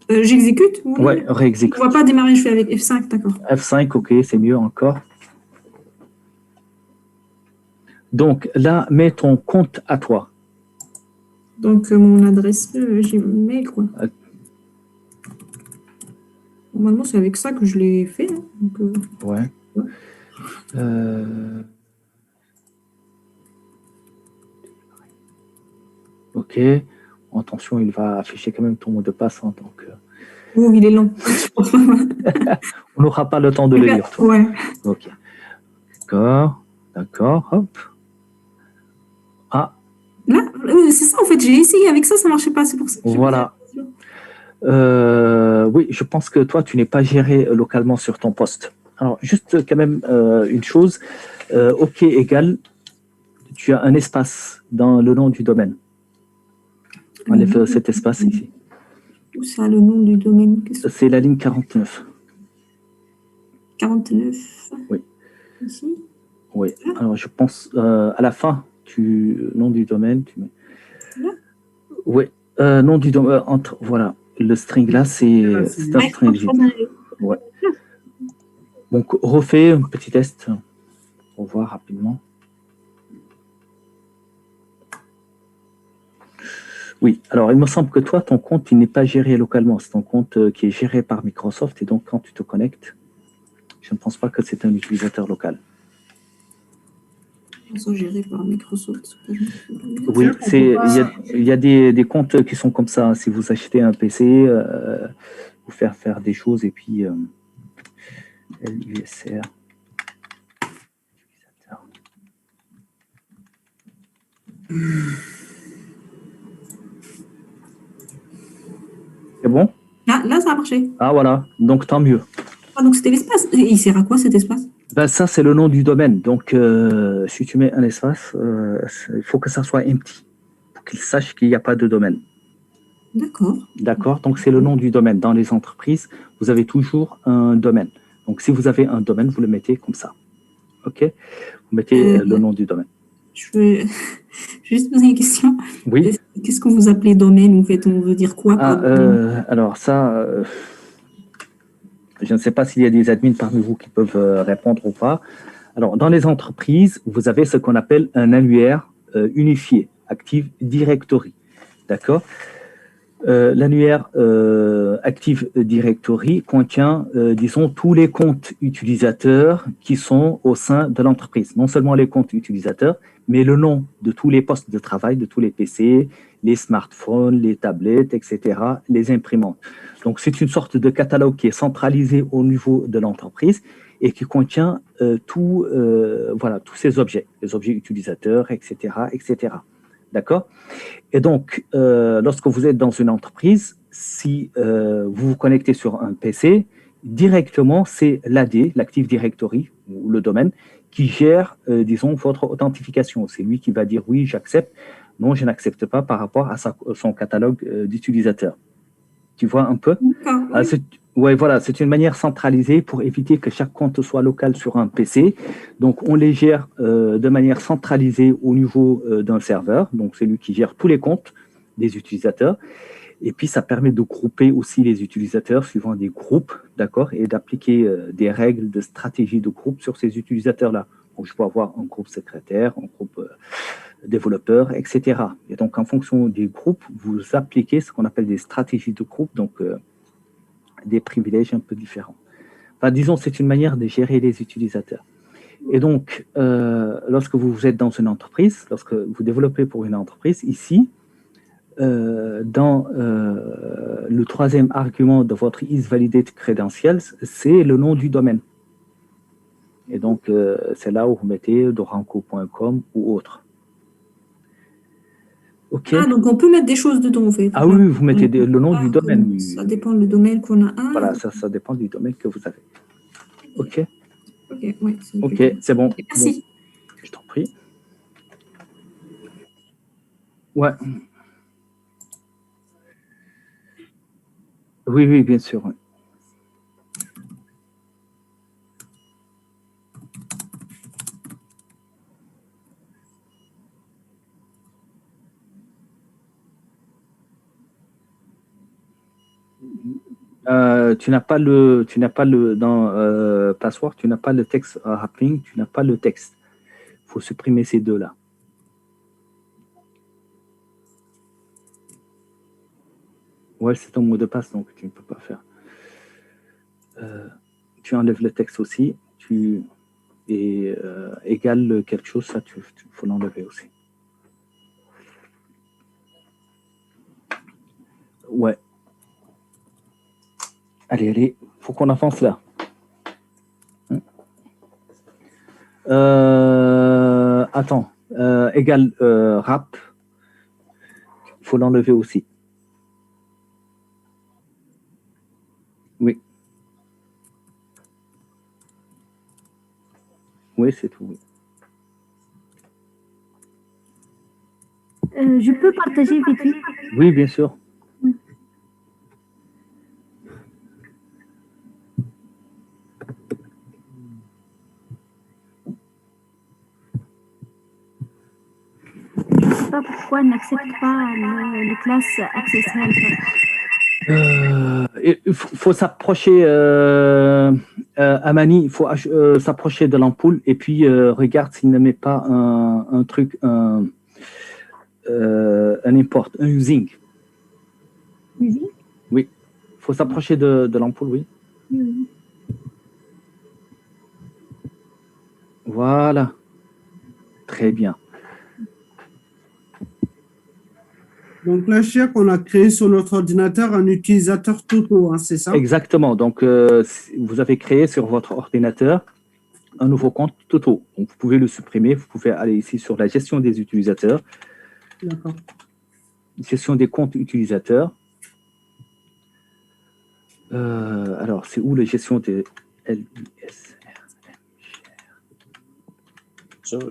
J'exécute? Ouais, réexécute. Je ne vois pas démarrer, je fais avec F5, d'accord. F5, ok, c'est mieux encore. Donc, là, mets ton compte à toi. Donc, mon adresse Gmail, quoi. Normalement, c'est avec ça que je l'ai fait. Hein, donc, ouais. Ok. Attention, il va afficher quand même ton mot de passe. Hein, donc, oh, il est long. On n'aura pas le temps de le lire. Toi. Ouais. Ok. D'accord. Hop. Ah. Là, c'est ça, en fait, j'ai essayé avec ça, ça ne marchait pas. C'est pour ça que voilà. Oui, je pense que toi, tu n'es pas géré localement sur ton poste. Alors, juste quand même une chose. OK égale, tu as un espace dans le nom du domaine. Enlève cet espace ici. Où ça, le nom du domaine? C'est la ligne 49. 49. Oui. Ici? Oui. Alors, je pense à la fin, nom du domaine, tu mets. Là? Oui. Nom du domaine, entre, voilà. Le string là, c'est un string JIT. Ouais. Donc, refais un petit test pour voir rapidement. Oui, alors il me semble que toi, ton compte, il n'est pas géré localement. C'est ton compte qui est géré par Microsoft. Et donc, quand tu te connectes, je ne pense pas que c'est un utilisateur local. Ils sont gérés par Microsoft. Oui, il y a des comptes qui sont comme ça. Si vous achetez un PC, vous faire des choses et puis LUSR. C'est bon? Ah, là, ça a marché. Ah, voilà. Donc, tant mieux. Ah, donc, c'était l'espace. Et il sert à quoi, cet espace? Ben, ça, c'est le nom du domaine. Donc, si tu mets un espace, il faut que ça soit empty pour qu'il sache qu'il n'y a pas de domaine. D'accord. D'accord. Donc, c'est le nom du domaine. Dans les entreprises, vous avez toujours un domaine. Donc, si vous avez un domaine, vous le mettez comme ça. OK? Vous mettez le nom du domaine. Je veux juste poser une question. Oui. Qu'est-ce que vous appelez domaine? En fait, on veut dire quoi par domaine? Alors, ça, je ne sais pas s'il y a des admins parmi vous qui peuvent répondre ou pas. Alors, dans les entreprises, vous avez ce qu'on appelle un annuaire unifié, Active Directory. D'accord? L'annuaire Active Directory contient, disons, tous les comptes utilisateurs qui sont au sein de l'entreprise. Non seulement les comptes utilisateurs, mais le nom de tous les postes de travail, de tous les PC, les smartphones, les tablettes, etc., les imprimantes. Donc, c'est une sorte de catalogue qui est centralisé au niveau de l'entreprise et qui contient tous ces objets, les objets utilisateurs, etc., etc. D'accord? Et donc, lorsque vous êtes dans une entreprise, si vous vous connectez sur un PC, directement, c'est l'AD, l'Active Directory, ou le domaine, qui gère, disons, votre authentification. C'est lui qui va dire oui, j'accepte, non, je n'accepte pas par rapport à son catalogue d'utilisateurs. Tu vois un peu? Oui, voilà, c'est une manière centralisée pour éviter que chaque compte soit local sur un PC. Donc, on les gère de manière centralisée au niveau d'un serveur. Donc, c'est lui qui gère tous les comptes des utilisateurs. Et puis, ça permet de grouper aussi les utilisateurs suivant des groupes, d'accord, et d'appliquer des règles de stratégie de groupe sur ces utilisateurs-là. Donc, je peux avoir un groupe secrétaire, un groupe développeur, etc. Et donc, en fonction des groupes, vous appliquez ce qu'on appelle des stratégies de groupe, donc des privilèges un peu différents. Enfin, disons, c'est une manière de gérer les utilisateurs. Et donc, lorsque vous êtes dans une entreprise, lorsque vous développez pour une entreprise, ici, dans le troisième argument de votre isValidate Credentials, c'est le nom du domaine. Et donc, c'est là où vous mettez doranco.com ou autre. Okay. Ah, donc on peut mettre des choses dedans, en fait. Ah oui, vous mettez le nom du domaine. Ça dépend du domaine qu'on a. Voilà, ça dépend du domaine que vous avez. OK. OK, oui. OK, c'est bon. Merci. Bon, je t'en prie. Ouais. Oui, oui, bien sûr. Ouais. Tu n'as pas le dans password, tu n'as pas le texte wrapping, tu n'as pas le texte. Il faut supprimer ces deux-là. Ouais, c'est ton mot de passe, donc tu ne peux pas faire. Tu enlèves le texte aussi, et égale quelque chose, ça, il faut l'enlever aussi. Ouais. Allez, faut qu'on avance là. Attends, égale wrap, il faut l'enlever aussi. Oui. Oui, c'est tout. Oui. Je peux partager vite fait? Oui, bien sûr. Je ne sais pas pourquoi elle n'accepte pas les classes Access Helper. Il faut s'approcher, Amani, il faut s'approcher de l'ampoule et puis regarde s'il ne met pas un truc, un import, un using. Using? Oui, il faut s'approcher de l'ampoule, oui. Oui. Voilà. Très bien. Donc là, Cheikh, on a créé sur notre ordinateur un utilisateur Toto, hein, c'est ça? Exactement. Donc, vous avez créé sur votre ordinateur un nouveau compte Toto. Donc, vous pouvez le supprimer. Vous pouvez aller ici sur la gestion des utilisateurs. D'accord. Gestion des comptes utilisateurs. Alors, c'est où la gestion des LIS?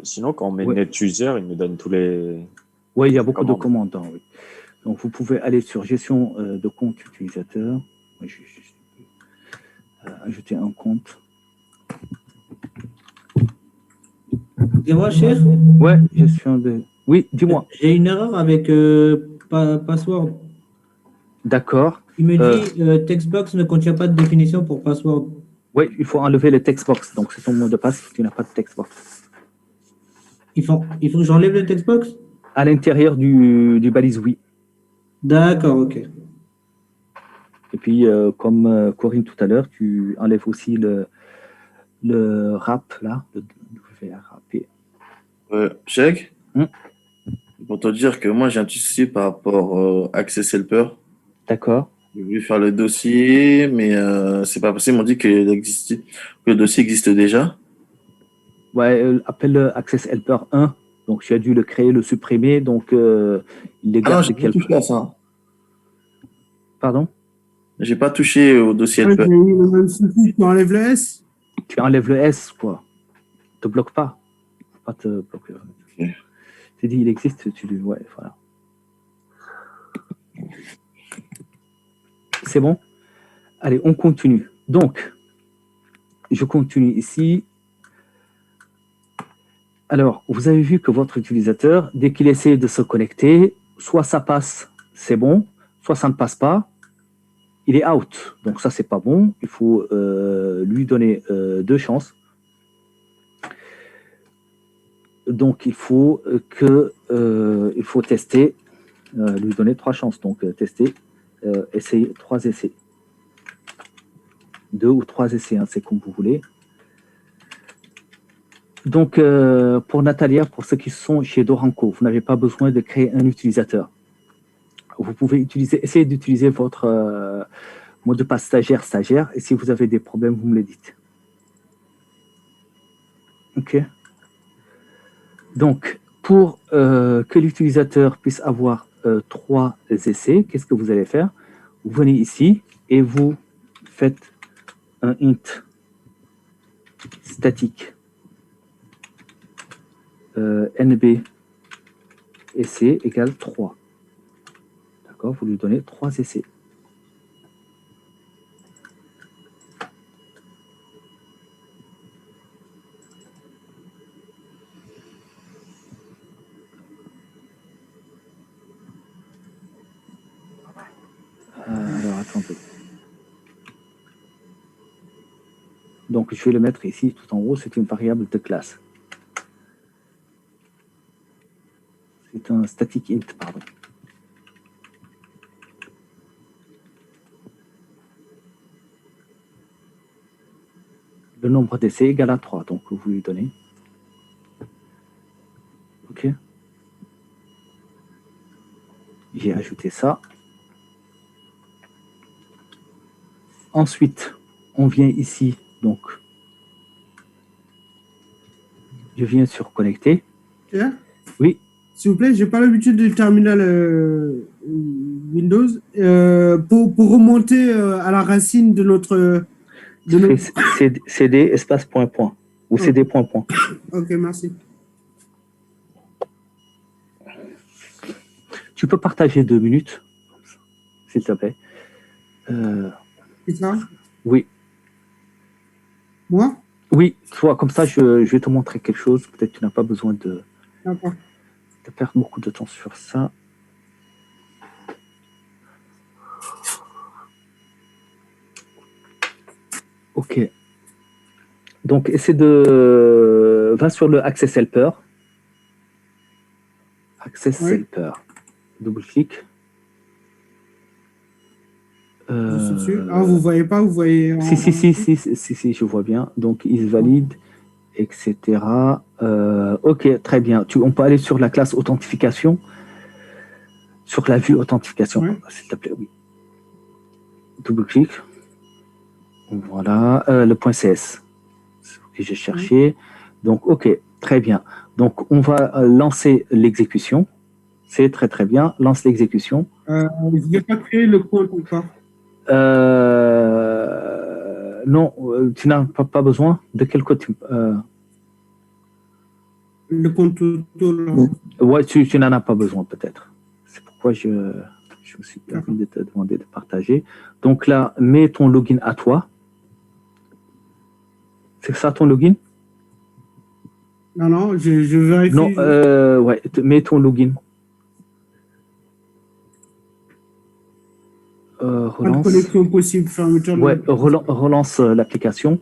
Sinon, quand on met Ouais. NetUser, il nous donne tous les... Oui, il y a beaucoup de commandes. commandes. Oui. Donc, vous pouvez aller sur gestion de compte utilisateur. Moi, je vais juste ajouter un compte. Et moi, cher, Ouais, gestion de... Oui, dis-moi. j'ai une erreur avec password. D'accord. Il me dit textbox ne contient pas de définition pour password. Oui, il faut enlever le textbox. Donc, c'est ton mot de passe si tu n'as pas de textbox. Il faut que j'enlève le textbox? À l'intérieur du balise, oui. D'accord, ok. Et puis, comme Corinne tout à l'heure, tu enlèves aussi le wrap, là, le WRAP. Check. Hmm. Pour te dire que moi, j'ai un petit souci par rapport à Access Helper. D'accord. J'ai voulu faire le dossier, mais c'est pas possible. Ils m'ont dit que le dossier existe déjà. Ouais, appelle le Access Helper 1. Donc, tu as dû le créer, le supprimer. Donc, il les Ah non, garde j'ai pas quelque touché à ça. Pardon? J'ai pas touché au dossier Ouais, Helper. j'ai eu le même souci, tu enlèves le S. Tu enlèves le S, quoi. Te bloque pas. Faut pas te bloquer. Ok. Tu dis, il existe, tu lui... Ouais, voilà. C'est bon? Allez, on continue. Donc, je continue ici. Alors, vous avez vu que votre utilisateur, dès qu'il essaie de se connecter, soit ça passe, c'est bon, soit ça ne passe pas, il est out. Donc ça, c'est pas bon. Il faut lui donner 2 chances. Donc, il faut tester, lui donner 3 chances. Donc, tester, essayer 3 essais. 2 ou 3 essais, hein, c'est comme vous voulez. Donc, pour Natalia, pour ceux qui sont chez Doranco, vous n'avez pas besoin de créer un utilisateur. Vous pouvez essayer d'utiliser votre mot de passe stagiaire, et si vous avez des problèmes, vous me le dites. OK. Donc, pour que l'utilisateur puisse avoir 3 essais, qu'est-ce que vous allez faire? Vous venez ici et vous faites un int statique NB essai égale 3. D'accord? Vous lui donnez 3 essais. Alors, attendez. Donc, je vais le mettre ici, tout en haut. C'est une variable de classe. C'est un static int, pardon. Le nombre d'essais égale à 3, donc vous lui donnez. OK. J'ai ajouté ça. Ensuite, on vient ici, donc je viens sur connecter. Pierre, Oui. s'il vous plaît, j'ai pas l'habitude du terminal Windows. Pour remonter à la racine de notre... Tu fais CD espace point point ou Ok. CD point point. Ok, merci. Tu peux partager 2 minutes, s'il te plaît. C'est ça? Oui. Moi? Oui, toi, comme ça, je vais te montrer quelque chose. Peut-être que tu n'as pas besoin de perdre beaucoup de temps sur ça. OK. Donc, essaie de... Va sur le Access Helper. Access Oui. Helper. Double-clic. Je suis dessus. Ah, vous voyez pas, vous voyez. Si, je vois bien. Donc, is valide, etc. OK, très bien. On peut aller sur la classe authentification. Sur la vue authentification, Ouais. s'il te plaît, oui. Double-clic. Voilà, le point CS que j'ai cherché. Donc, OK, très bien. Donc, on va lancer l'exécution. C'est très, très bien. Lance l'exécution. Je n'ai pas créé le compte encore. Non, tu n'as pas besoin. De quel côté Le compte tout. Ouais, tu n'en as pas besoin, peut-être. C'est pourquoi je me suis permis de te demander de partager. Donc là, mets ton login à toi. C'est ça ton login? Non, je vérifie. Non, ouais, mets ton login. Pas de Relance. connexion possible. Fermeture. Ouais, relance l'application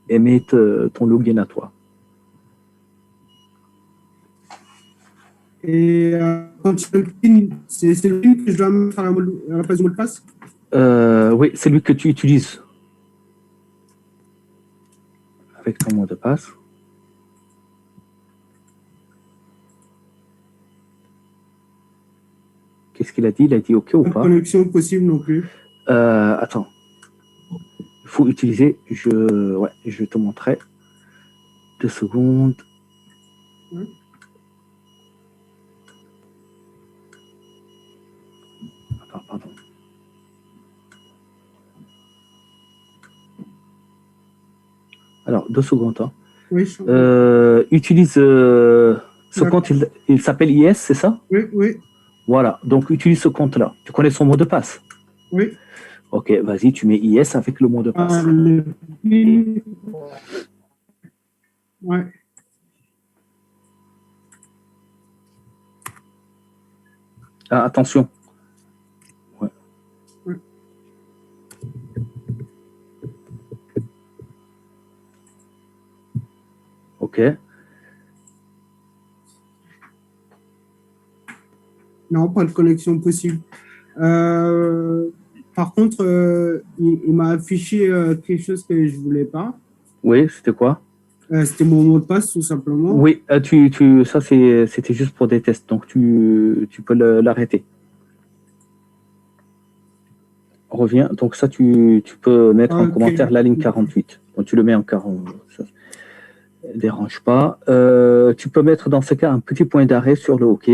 et mets ton login à toi. Et quand tu le PIN, c'est le PIN que je dois mettre à la place du mot de passe? Oui, c'est lui que tu utilises. Avec ton mot de passe. Qu'est-ce qu'il a dit? Il a dit OK ou Pas de pas? connexion possible non plus. Attends. Il faut utiliser. Je te montrer. 2 secondes. Ouais. Pardon. Alors, 2 secondes. Hein. Oui, utilise ce compte, il s'appelle IS, c'est ça? Oui. Voilà, donc utilise ce compte-là. Tu connais son mot de passe? Oui. Ok, vas-y, tu mets IS avec le mot de passe. Ouais. Ah, attention. Ouais. Ok. Non, pas de connexion possible. Par contre, il m'a affiché quelque chose que je voulais pas. Oui, c'était quoi? C'était mon mot de passe, tout simplement. Oui, ça c'était juste pour des tests, donc tu peux l'arrêter. Reviens, donc ça tu peux mettre en commentaire la ligne 48. Donc tu le mets en 40, ça ne dérange pas. Tu peux mettre dans ce cas un petit point d'arrêt sur le OK,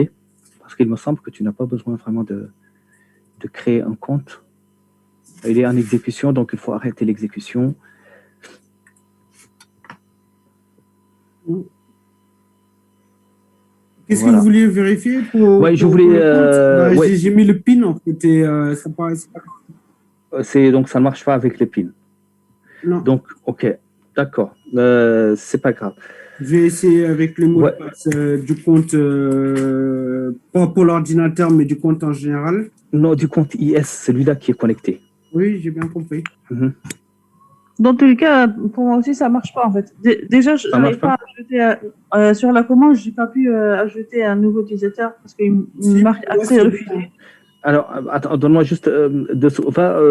parce qu'il me semble que tu n'as pas besoin vraiment de créer un compte. Il est en exécution, donc il faut arrêter l'exécution. Qu'est-ce que vous vouliez vérifier Oui, je voulais. Ouais. J'ai mis le PIN en fait et ça paraissait pas. Donc ça ne marche pas avec les pins. Non. Donc, ok, d'accord. C'est pas grave. Je vais essayer avec le mot de passe du compte, pas pour l'ordinateur, mais du compte en général. Non, du compte IS, celui-là qui est connecté. Oui, j'ai bien compris. Dans tous les cas, pour moi aussi, ça ne marche pas en fait. Déjà, je n'arrive pas à ajouter sur la commande, je n'ai pas pu ajouter un nouveau utilisateur parce qu'il me marque accès refusé. Alors, attends, donne-moi juste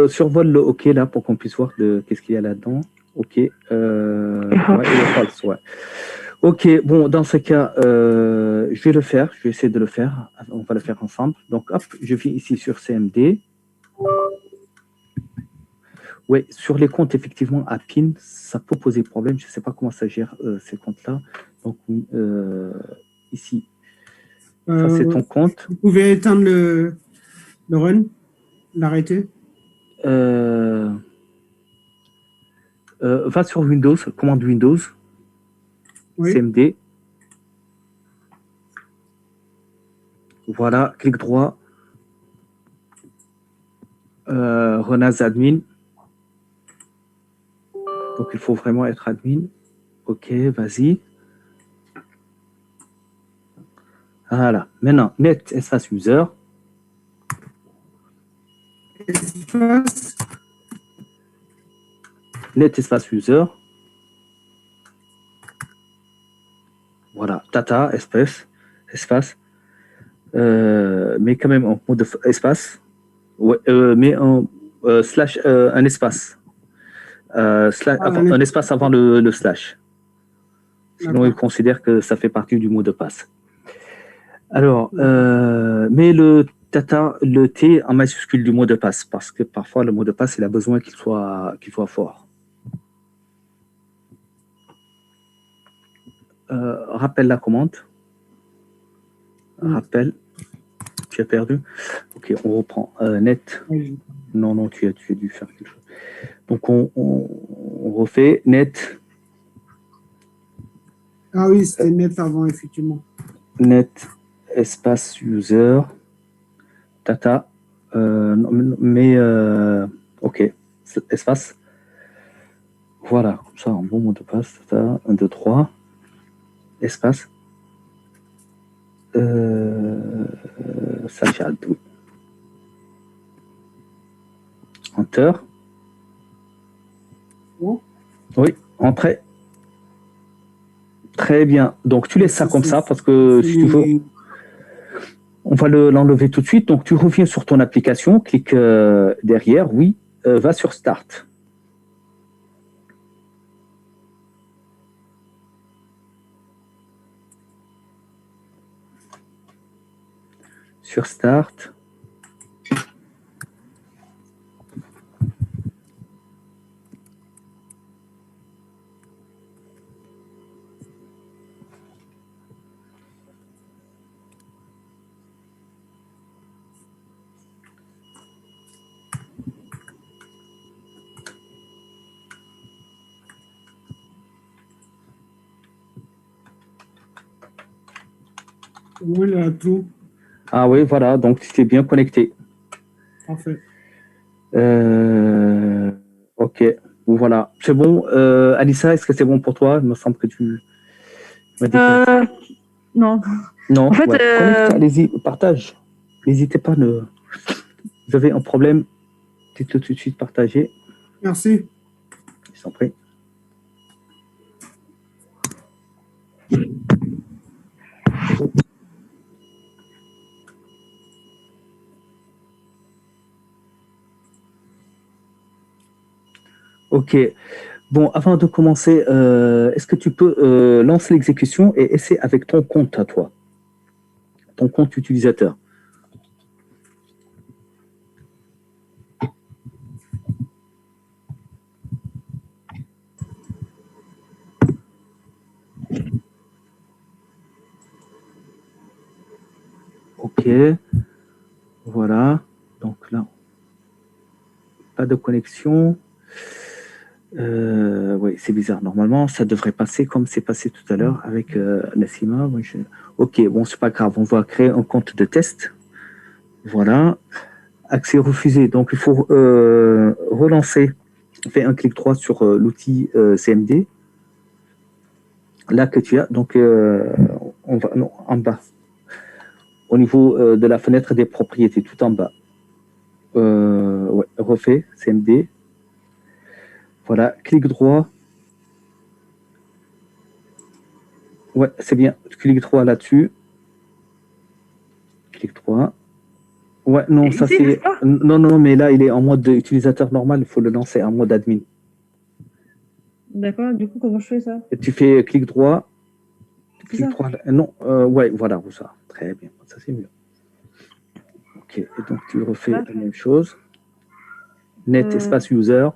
survole le OK là pour qu'on puisse voir qu'est-ce qu'il y a là-dedans. OK. Ouais, il est false, ouais. OK, bon, dans ce cas, je vais le faire. Je vais essayer de le faire. On va le faire ensemble. Donc, hop, je viens ici sur CMD. Oui, sur les comptes, effectivement, à PIN, ça peut poser problème. Je ne sais pas comment ça gère ces comptes-là. Donc, ici, ça, c'est ton compte. Vous pouvez éteindre le run, l'arrêter. Va sur Windows, commande Windows, oui. CMD. Voilà, clic droit. Run as admin. Donc, il faut vraiment être admin. OK, vas-y. Voilà. Maintenant, net espace user. net espace user. Voilà, data, espace. Mais quand même en mode espace. Ouais, mais en slash, un espace. Un espace avant le slash. Sinon, il considère que ça fait partie du mot de passe. Alors, mais le T en majuscule du mot de passe, parce que parfois le mot de passe, il a besoin qu'il soit fort. Rappelle la commande. Rappel. Tu as perdu. Ok, on reprend. Net. Non, tu as dû faire quelque chose. Donc, on refait net. Ah oui, c'était net avant, effectivement. Net espace user data ok, espace, voilà, comme ça, un bon mot de passe, data 1 2 3 espace slash alt, oui. Enter. Oui, entrée. Très bien. Donc, tu laisses ça comme ça parce que si tu veux, on va l'enlever tout de suite. Donc, tu reviens sur ton application, clique derrière, oui, va sur Start. Sur Start. Oui, là, tout. Ah oui, voilà, donc tu t'es bien connecté. Parfait. Ok, voilà. C'est bon. Alissa, est-ce que c'est bon pour toi? Il me semble que tu m'as dit que... Non. Non, En fait, connecte, allez-y, partage. N'hésitez pas, vous avez un problème, dites-le tout de suite, partagez. Merci. Je t'en prie. Ok. Bon, avant de commencer, est-ce que tu peux lancer l'exécution et essayer avec ton compte à toi, ton compte utilisateur. Ok. Voilà. Donc là, pas de connexion. Oui, c'est bizarre. Normalement, ça devrait passer comme c'est passé tout à l'heure avec Nassima. Ok, bon, c'est pas grave. On va créer un compte de test. Voilà. Accès refusé. Donc, il faut relancer. Fais un clic droit sur l'outil CMD. Là que tu as. Donc, on va en bas. Au niveau de la fenêtre des propriétés, tout en bas. Ouais, refait CMD. Voilà, clic droit. Ouais, c'est bien. Clic droit là-dessus. Clic droit. Ouais, non, ça c'est... Non, mais là, il est en mode utilisateur normal. Il faut le lancer en mode admin. D'accord, du coup, comment je fais ça? Et tu fais clic droit. Clic droit. Non, ouais, voilà, ça. Très bien. Ça, c'est mieux. Ok, et donc tu refais la même chose. Net espace user.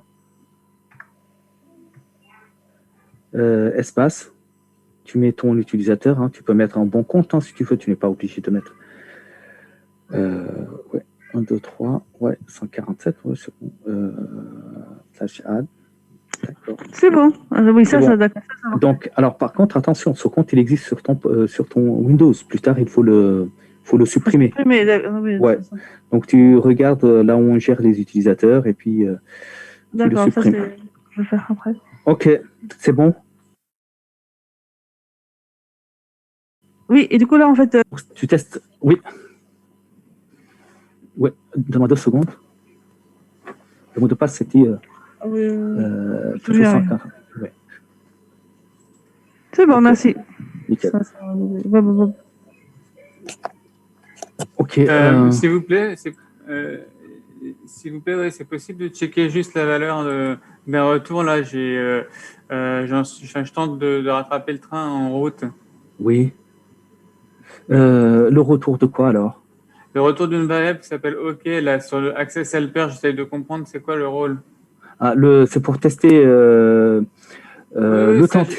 Espace. Tu mets ton utilisateur. Hein. Tu peux mettre un bon compte hein, si tu veux. Tu n'es pas obligé de mettre. Ouais, 1, 2, 3. Ouais, 147. Ouais, c'est bon. Slash add. D'accord. C'est bon. Oui, ça, bon. ça, d'accord. Donc, alors par contre, attention, ce compte, il existe sur ton Windows. Plus tard, il faut le supprimer. Oui, ouais. Donc, tu regardes là où on gère les utilisateurs et puis tu le supprimes. Ça, je vais faire après. Ok, c'est bon. Oui, et du coup, là, en fait... Tu testes. Oui. Ouais, donne-moi 2 secondes. Le mot de passe, c'était Ah oui, toujours 140. Ouais. C'est bon, merci. Nickel. Ok. S'il vous plaît, s'il vous plaît, ouais, c'est possible de checker juste la valeur d'un retour. Là, je tente de rattraper le train en route. Oui. Le retour de quoi alors? Le retour d'une variable qui s'appelle OK, là, sur le Access Helper, j'essaie de comprendre c'est quoi le rôle. C'est pour tester Oui, le ça, temps.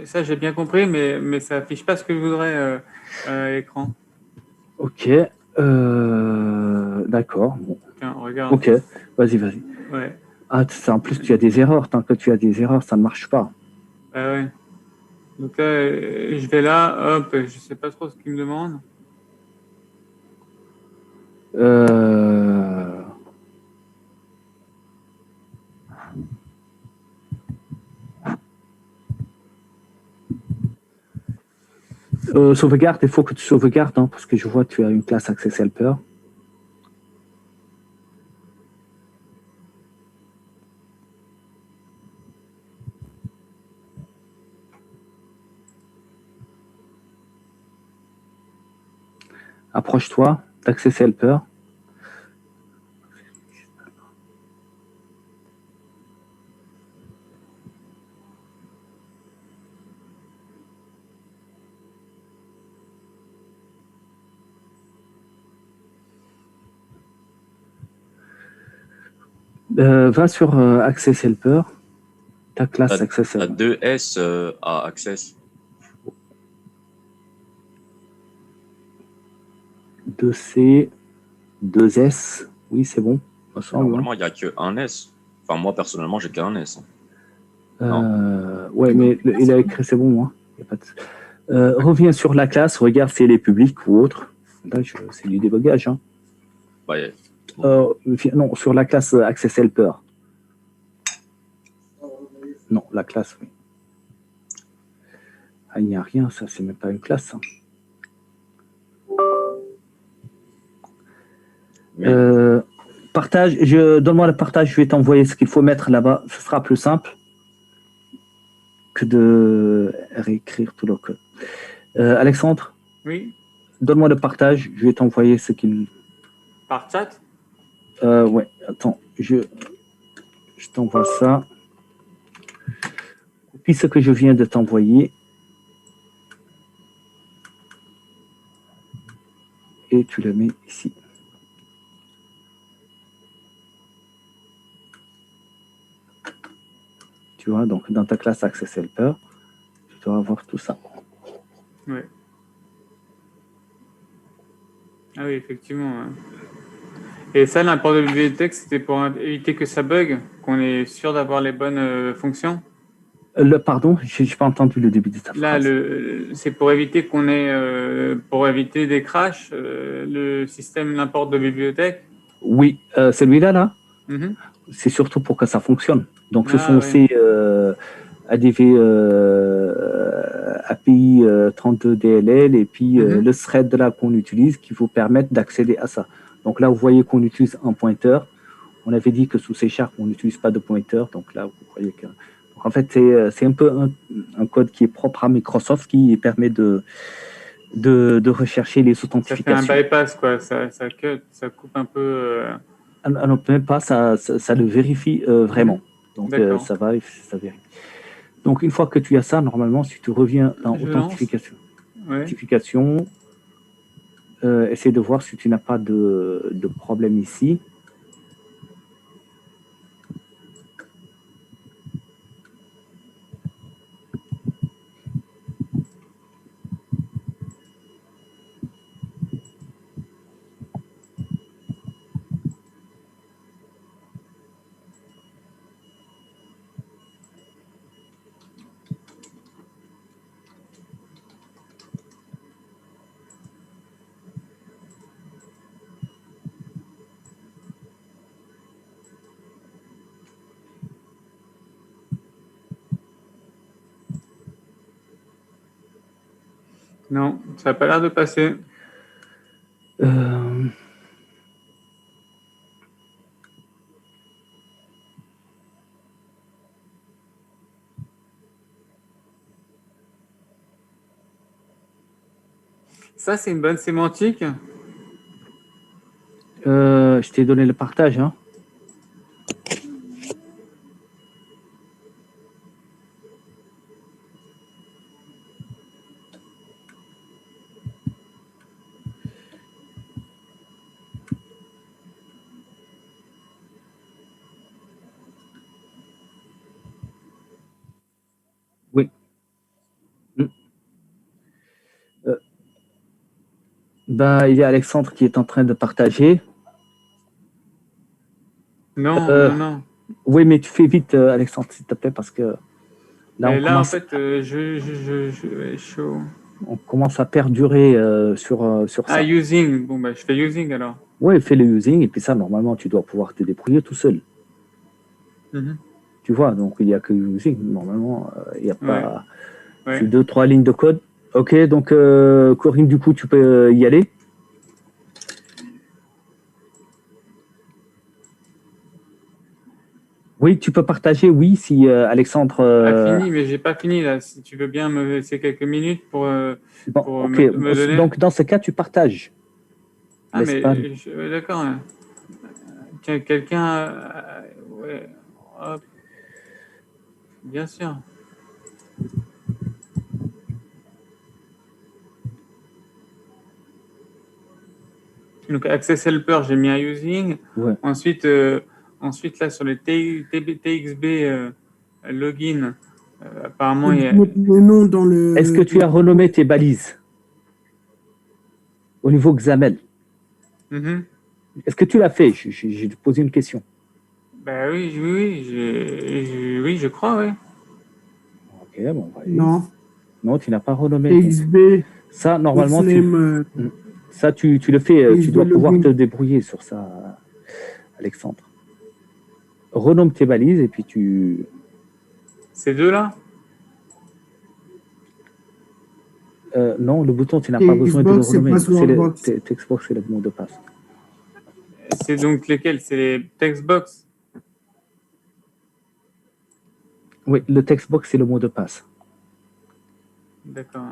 ça j'ai bien compris, mais ça affiche pas ce que je voudrais à l'écran. Ok. D'accord. Bon. Tiens, regarde. Ok. Vas-y. Ouais. En plus, tu as des erreurs. Tant que tu as des erreurs, ça ne marche pas. Ah ouais. Donc là, je vais là, hop, je sais pas trop ce qu'il me demande. Sauvegarde, il faut que tu sauvegardes, hein, parce que je vois que tu as une classe Access Helper. Approche-toi d'Access Helper. Va sur Access Helper, ta classe Access Helper. T'as 2S à Access. 2C, 2S, oui, c'est bon. Normalement, il n'y a qu'un S. Enfin, moi, personnellement, j'ai qu'un S. Ouais, mais il a écrit, c'est bon. Hein. Y a pas de... reviens sur la classe, regarde si elle est publique ou autre. Là, c'est du débogage. Hein. Ouais. Non, sur la classe Access Helper. Non, la classe, oui. Ah, il n'y a rien, ça, c'est même pas une classe. Hein. Partage, donne-moi le partage, je vais t'envoyer ce qu'il faut mettre là-bas. Ce sera plus simple que de réécrire tout le code. Alexandre? Oui. Donne-moi le partage, je vais t'envoyer ce qu'il... Par chat? Ouais, attends, je t'envoie ça. Copie ce que je viens de t'envoyer. Et tu le mets ici. Tu vois, donc dans ta classe Access Helper, tu dois avoir tout ça. Oui. Ah oui, effectivement. Ouais. Et ça, l'import de bibliothèque, c'était pour éviter que ça bug, qu'on est sûr d'avoir les bonnes fonctions? Pardon, je n'ai pas entendu le début de ta phrase. Là, c'est pour éviter pour éviter des crashs, le système l'import de bibliothèque? Oui, celui-là, là, Mm-hmm. c'est surtout pour que ça fonctionne. Donc, ce Ah, sont ouais. ces ADV API 32 DLL et puis le thread là qu'on utilise qui vous permettent d'accéder à ça. Donc là, vous voyez qu'on utilise un pointeur. On avait dit que sous C# on n'utilise pas de pointeur. Donc là, vous voyez que... Donc, en fait, c'est un peu un code qui est propre à Microsoft qui permet de rechercher les authentifications. Ça fait un bypass, quoi. Ça coupe un peu... Alors, même pas, ça le vérifie vraiment. Donc, ça va, ça vérifie. Donc, une fois que tu as ça, normalement, si tu reviens dans authentification, essaie de voir si tu n'as pas de problème ici. Non, ça n'a pas l'air de passer. Ça, c'est une bonne sémantique. Je t'ai donné le partage. Hein. Oui. Ben, il y a Alexandre qui est en train de partager. Non, non. Oui, mais tu fais vite, Alexandre, s'il te plaît, parce que là, En fait, je chaud. On commence à perdurer sur ça. Ah, using. Bon, bah, je fais using alors. Oui, fais le using, et puis ça, normalement, tu dois pouvoir te débrouiller tout seul. Tu vois, donc il n'y a que using. Normalement, il n'y a pas... Ouais. 2-3 lignes de code. Ok, donc Corinne, du coup, tu peux y aller. Oui, tu peux partager, oui, si Alexandre... Fini, mais j'ai pas fini là. Si tu veux bien me laisser quelques minutes pour, ok, me donner. donc dans ce cas, tu partages. Ah, mais d'accord. Tiens, quelqu'un... ouais. Hop. Bien sûr. Donc, Access Helper, j'ai mis un using. Ouais. Ensuite, là, sur les TXB login, apparemment, il y a... Le nom dans le... Est-ce que tu as renommé tes balises au niveau XAML? Est-ce que tu l'as fait? J'ai posé une question. Ben oui, je crois, oui. Ok, bon. Non. Non, tu n'as pas renommé. TXB. Ça, normalement, ça, tu le fais. Tu dois pouvoir te débrouiller sur ça, Alexandre. Renomme tes balises et puis tu... Ces deux-là? Non, le bouton, tu n'as pas besoin de le renommer. Textbox, c'est le mot de passe. C'est donc lesquels? C'est les textbox? Oui, le textbox, c'est le mot de passe. D'accord.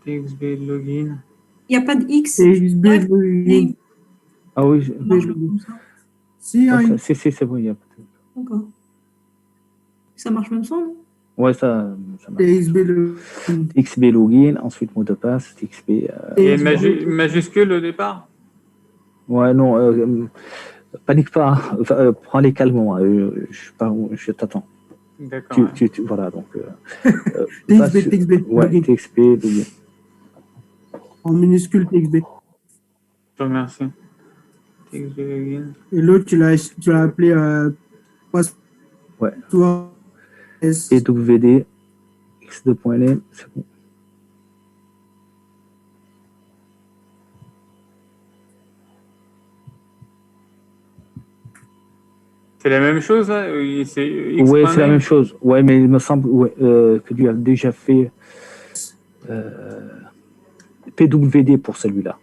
TXB login. Il n'y a pas de X. TXB login. Ah oui. Si, c'est bon. D'accord. Ça marche même sans, non? Ouais, ça marche. TXB login. TXB login, ensuite mot de passe, TXB... Il y a une majuscule au départ? Ouais, non, panique pas, prends-les calmement, je t'attends. D'accord. Voilà, donc... TXB, ouais, TXB login. En minuscule TXB. Je te remercie. TXB login. Et l'autre, tu l'as appelé ouais. PWD, x2.ln, c'est bon. C'est la même chose, là? Oui, c'est la même chose. Ouais, mais il me semble que tu as déjà fait PWD pour celui-là.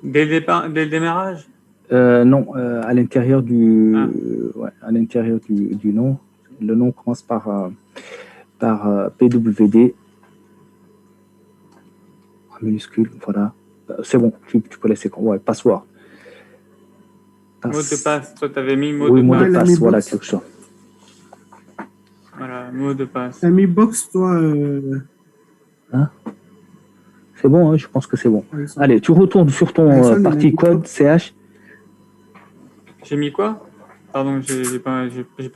Dès le démarrage? Non, à l'intérieur à l'intérieur du nom. Le nom commence par PWD en minuscule, voilà. C'est bon, tu peux laisser. Ouais, password. Mot de passe. Toi, tu avais mis mot oui, de mot passe. de passe, voilà, quelque chose. Voilà, mot de passe. T'as mis box, toi. Hein? C'est bon, hein, je pense que c'est bon. Allez, tu retournes sur ton partie code CH. J'ai mis quoi? Pardon, j'ai pas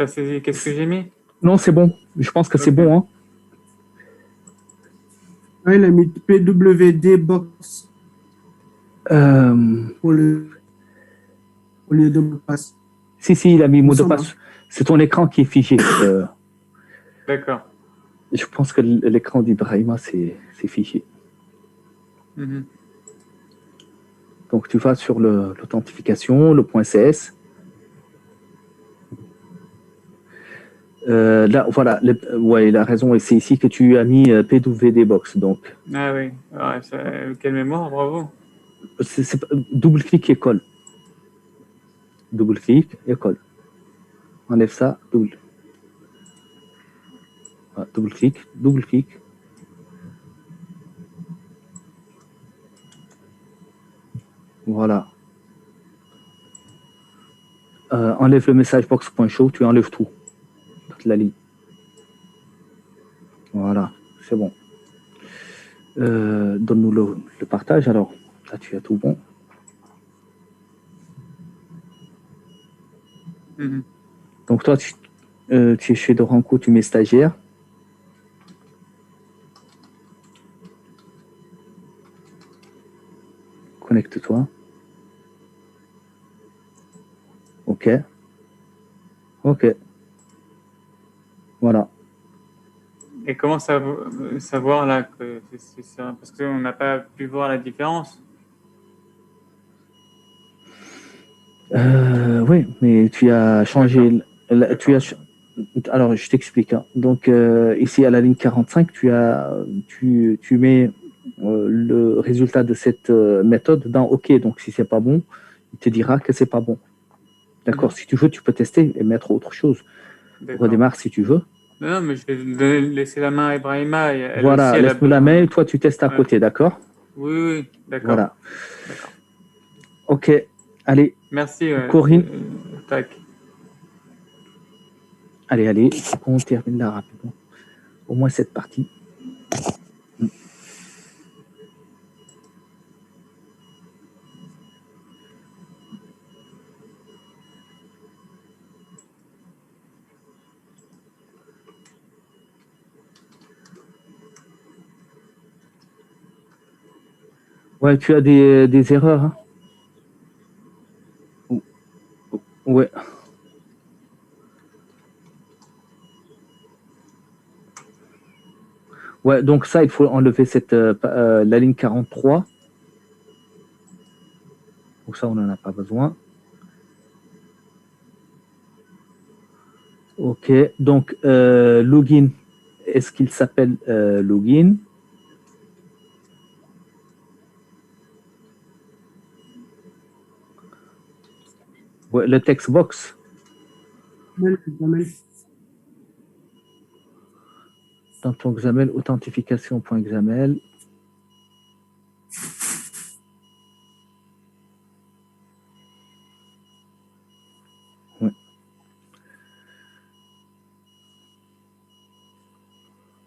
saisi. Qu'est-ce que j'ai mis? Non, c'est bon. Je pense que c'est bon. Hein. Ah, il a mis PWD box. Pour le mot de passe. Si, il a mis mot de passe. C'est ton écran qui est figé. D'accord. Je pense que l'écran d'Ibrahima, c'est figé. Donc, tu vas sur l'authentification, le point CS. Là, voilà, ouais, il a raison, et c'est ici que tu as mis PWD Box. Donc, Ah oui, ouais, quelle mémoire, bravo. double-clic et colle. Double-clic et colle. Enlève ça, double-clic, double-clic. Voilà. Enlève le message box.show, tu enlèves tout. Toute la ligne. Voilà, c'est bon. Donne-nous le partage alors. Là, tu as tout bon. Mhm. Donc, toi, tu es chez Doranco, tu mets stagiaire. Connecte-toi. OK. OK. Voilà. Et comment savoir là que c'est ça? Parce qu'on n'a pas pu voir la différence. Oui, mais tu as changé. Alors, je t'explique, hein. Donc, ici, à la ligne 45, tu mets le résultat de cette méthode dans OK. Donc, si c'est pas bon, il te dira que c'est pas bon. D'accord. Si tu veux, tu peux tester et mettre autre chose. Redémarre si tu veux. Non, mais je vais laisser la main à Ibrahima. Voilà, laisse-nous la main et toi, tu testes à côté, d'accord? Oui, d'accord. Voilà. OK. Allez. Merci, Corinne. tac. Allez, on termine là rapidement. Au moins cette partie. Ouais, tu as des erreurs. Hein? Ouais. Ouais, donc ça, il faut enlever la ligne 43. Donc ça, on n'en a pas besoin. OK, donc login. Est-ce qu'il s'appelle login? Ouais, le text box. Dans ton XAML, authentification.xaml. Ouais.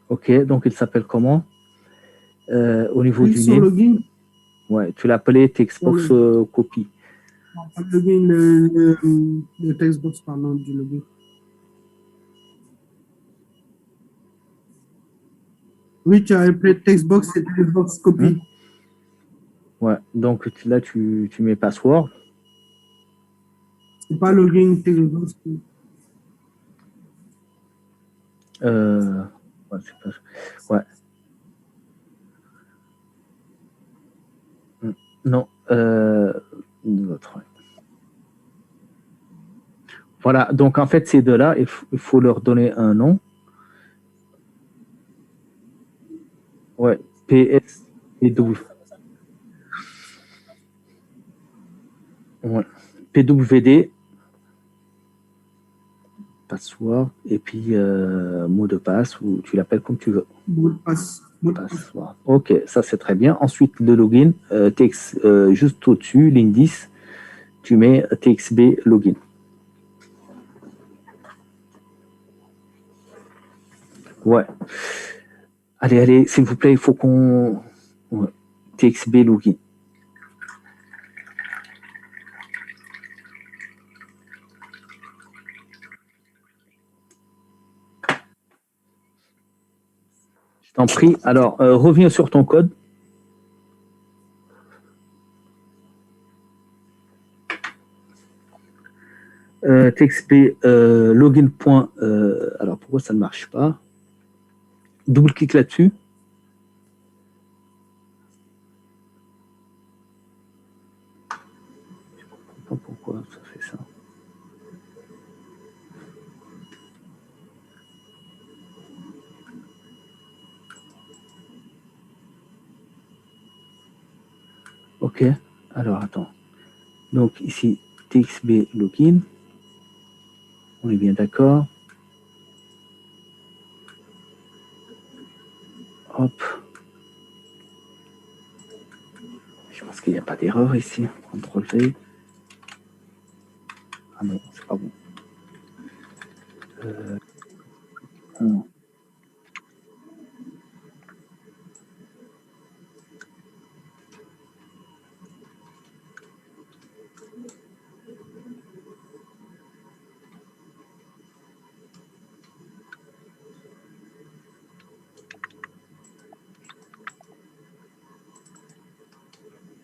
OK, donc il s'appelle comment? Au niveau du name. Login. Ouais, tu l'as appelé textbox copy. Non, pas le login, le textbox, pardon, du login. Oui, tu as appelé textbox et textbox copy. Ouais, donc là, tu mets password. C'est pas login, textbox. Ouais, ouais. Non. Voilà, donc en fait, ces deux-là, il faut leur donner un nom. Ouais, PS et W. Ouais. PWD, password, et puis mot de passe, ou tu l'appelles comme tu veux. Mot de passe. Password. Ok, ça c'est très bien. Ensuite, le login, juste au-dessus, ligne 10, tu mets TXB login. Ouais. Allez, s'il vous plaît, il faut qu'on... Ouais. TXB login. Je t'en prie. Alors, reviens sur ton code. TXB login. Alors, pourquoi ça ne marche pas? Double-clic là-dessus. Je ne comprends pas pourquoi ça fait ça. OK. Alors, attends. Donc, ici, TXB login. On est bien d'accord. Hop. Je pense qu'il n'y a pas d'erreur ici. CTRL V. Ah non, c'est pas bon. Non.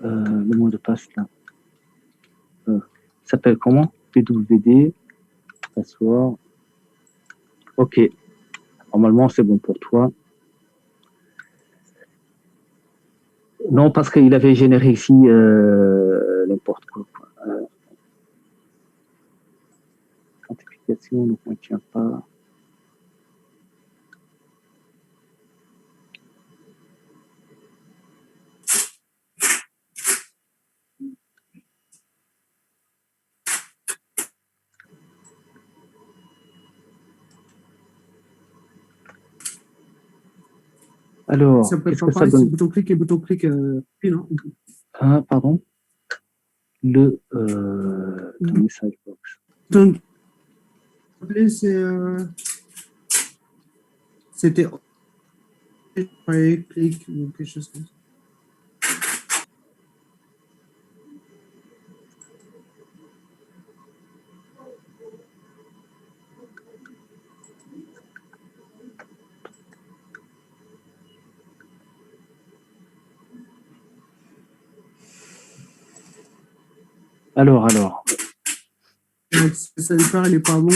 Le mot de passe là. S'appelle comment? PWD. Password. OK. Normalement, c'est bon pour toi. Non, parce qu'il avait généré ici n'importe quoi. Authentification ne contient pas. Alors, Ça peut qu'est-ce pas que ça pareil, c'est donne? bouton-clic et bouton-clic. Puis non. Ah, pardon. Le message box. Donc, c'était clic ou quelque chose comme ça. Alors. Ça lui paraît, il est pas bon.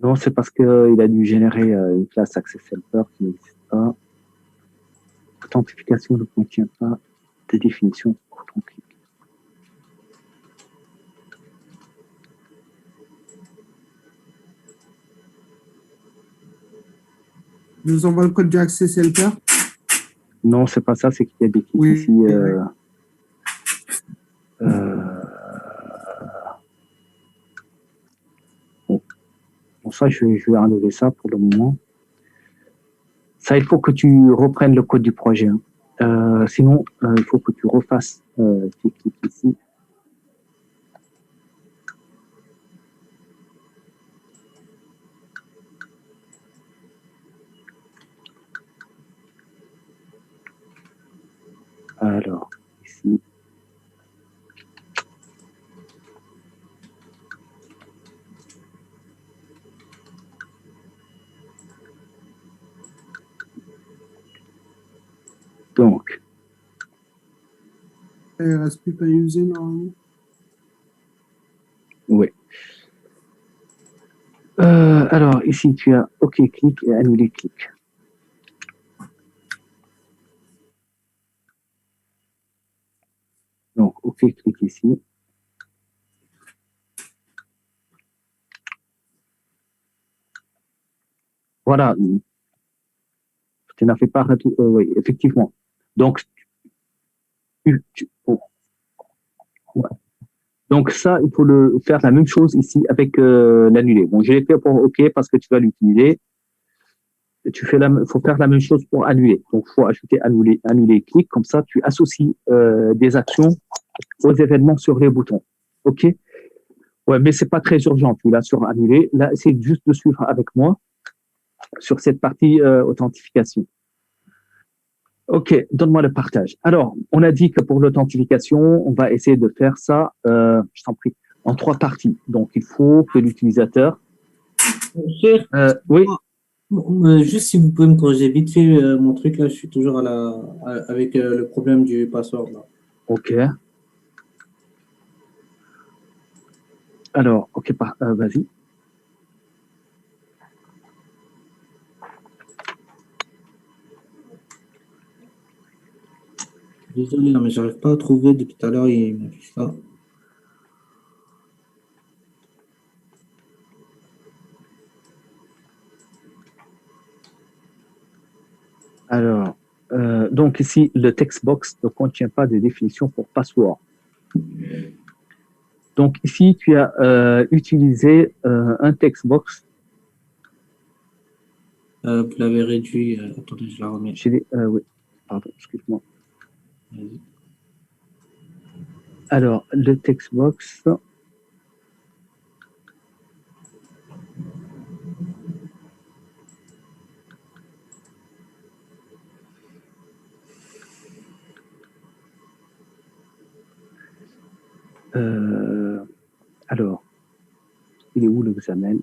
Non, c'est parce qu'il a dû générer une classe Access Helper qui n'existe pas. Authentification ne contient pas de définition authentifique. Je vous envoie le code du Access Helper. Non, c'est pas ça, c'est qu'il y a des clics Oui, ici. Bon, ça, je vais enlever ça pour le moment. Ça, il faut que tu reprennes le code du projet. Hein. Sinon, il faut que tu refasses tes clics ici. Alors, ici. Donc. Il ne reste plus qu'à user normalement. Oui. Alors, ici, tu as OK, clic et annuler clic. Donc, OK, clic ici. Voilà. Tu n'as fait pas tout. Oui, effectivement. Donc, ouais. Donc ça, il faut faire la même chose ici avec l'annuler. Bon, je l'ai fait pour OK parce que tu vas l'utiliser. Il faut faire la même chose pour annuler. Donc, il faut ajouter annuler clic. Comme ça, tu associes des actions aux événements sur les boutons. OK? Ouais, mais c'est pas très urgent. Tu l'as sur annuler. Là, c'est juste de suivre avec moi sur cette partie authentification. OK, donne-moi le partage. Alors, on a dit que pour l'authentification, on va essayer de faire ça, je t'en prie, en 3 parties. Donc, il faut que l'utilisateur... oui. Juste si vous pouvez me corriger vite fait mon truc, là, je suis toujours avec le problème du password. Là. OK. Alors, OK, vas-y. Désolé, mais j'arrive pas à trouver depuis tout à l'heure, il m'a fait ça. Donc ici, le text box ne contient pas de définition pour password. Donc ici, tu as utilisé un text box. Vous l'avez réduit. Attendez, je la remets. Oui, pardon, excuse-moi. Alors, le text box. Alors, il est où l'examen?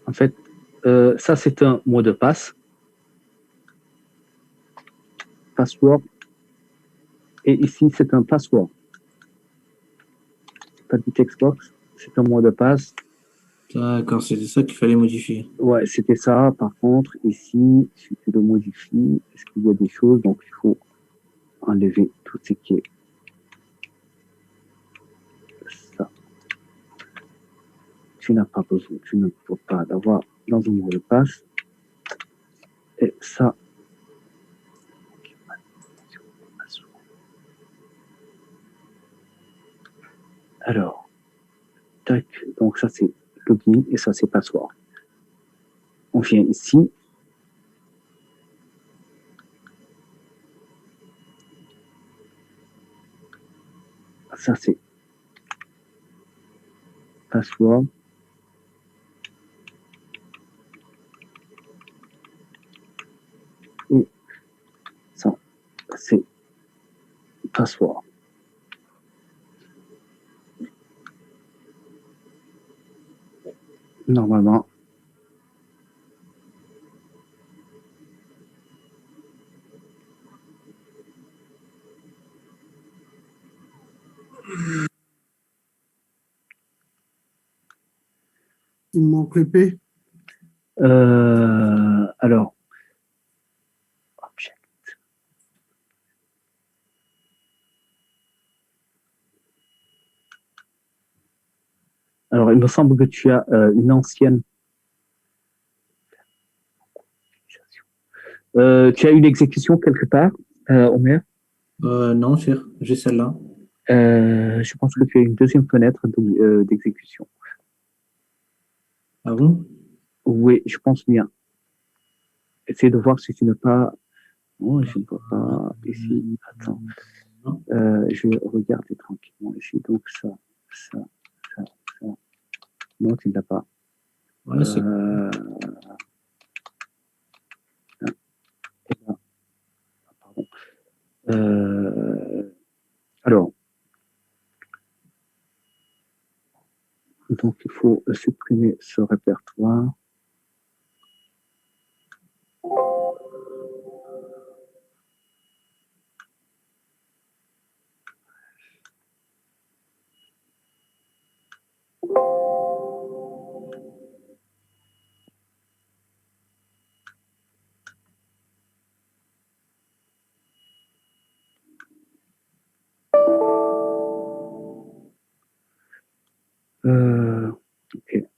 En fait, ça, c'est un mot de passe. Password. Et ici, c'est un password. Pas du text box. C'est un mot de passe. D'accord, c'était ça qu'il fallait modifier. Ouais, c'était ça. Par contre, ici, si tu le modifies, est-ce qu'il y a des choses? Donc, il faut enlever tout ce qui est ça. Tu n'as pas besoin, tu ne peux pas l'avoir dans un mot de passe. Et ça. Alors, tac, donc ça c'est login et ça c'est password. On vient ici. Ça c'est password. Et ça c'est password. Normalement. Il manque le P. Alors. Object. Alors, il me semble que tu as une ancienne. Tu as une exécution quelque part, Omer? Non, cher, j'ai celle-là. Je pense que tu as une deuxième fenêtre d'exécution. Ah bon? Oui, je pense bien. Essaye de voir si tu n'as pas. Oh, je ne vois pas ici. Attends. Je vais regarder tranquillement ici. Donc, ça. Non, tu ne l'as pas. Ouais, c'est... Pardon. Alors. Donc, il faut supprimer ce répertoire. Ok.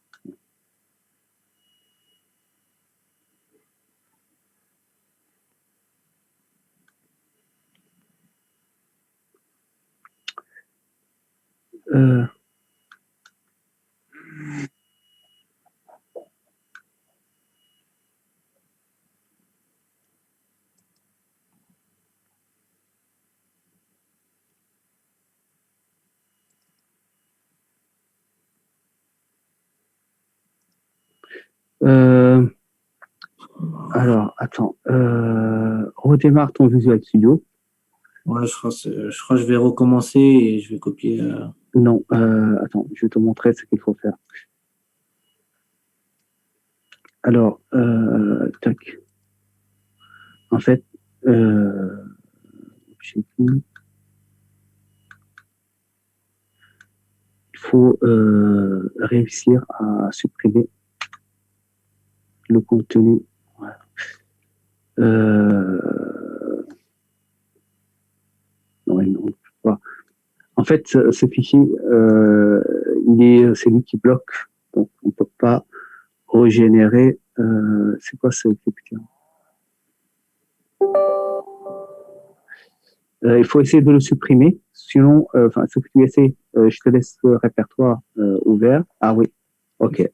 Alors, attends. Redémarre ton Visual Studio. Ouais, je crois que je vais recommencer et je vais copier. Non, attends, je vais te montrer ce qu'il faut faire. Alors, tac. En fait, il faut réussir à supprimer le contenu. Voilà. Non, on peut pas. En fait, ce fichier, c'est lui qui bloque, donc on ne peut pas régénérer. C'est quoi ce fichier? Il faut essayer de le supprimer, sinon, ce que tu essaies, je te laisse le répertoire ouvert. Ah oui, ok.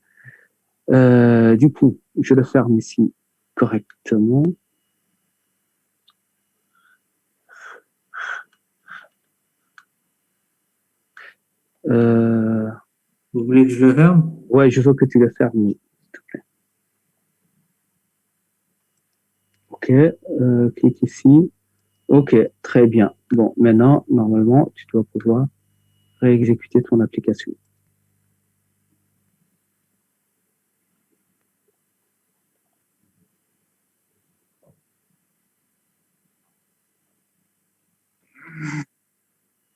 Du coup, je le ferme ici correctement. Vous voulez que je le ferme? Ouais, je veux que tu le fermes, s'il te plaît. Ok, clique ici. Ok, très bien. Bon, maintenant, normalement, tu dois pouvoir réexécuter ton application.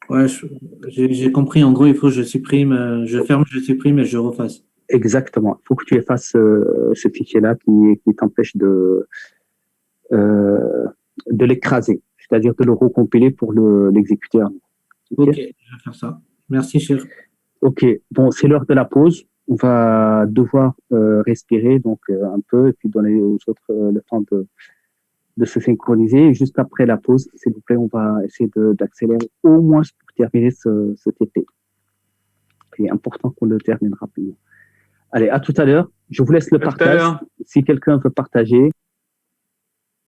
Ouais, j'ai compris. En gros, il faut que je supprime, je ferme, je supprime et je refasse. Exactement. Il faut que tu effaces ce fichier-là qui t'empêche de l'écraser, c'est-à-dire de le recompiler pour l'exécuter. Ok, je vais faire ça. Merci, cher. Ok, bon, c'est l'heure de la pause. On va devoir respirer donc un peu et puis donner aux autres le temps de se synchroniser. Et juste après la pause, s'il vous plaît, on va essayer d'accélérer au moins pour terminer ce TP. C'est important qu'on le termine rapidement. Allez, à tout à l'heure. Je vous laisse le partage. Si quelqu'un veut partager.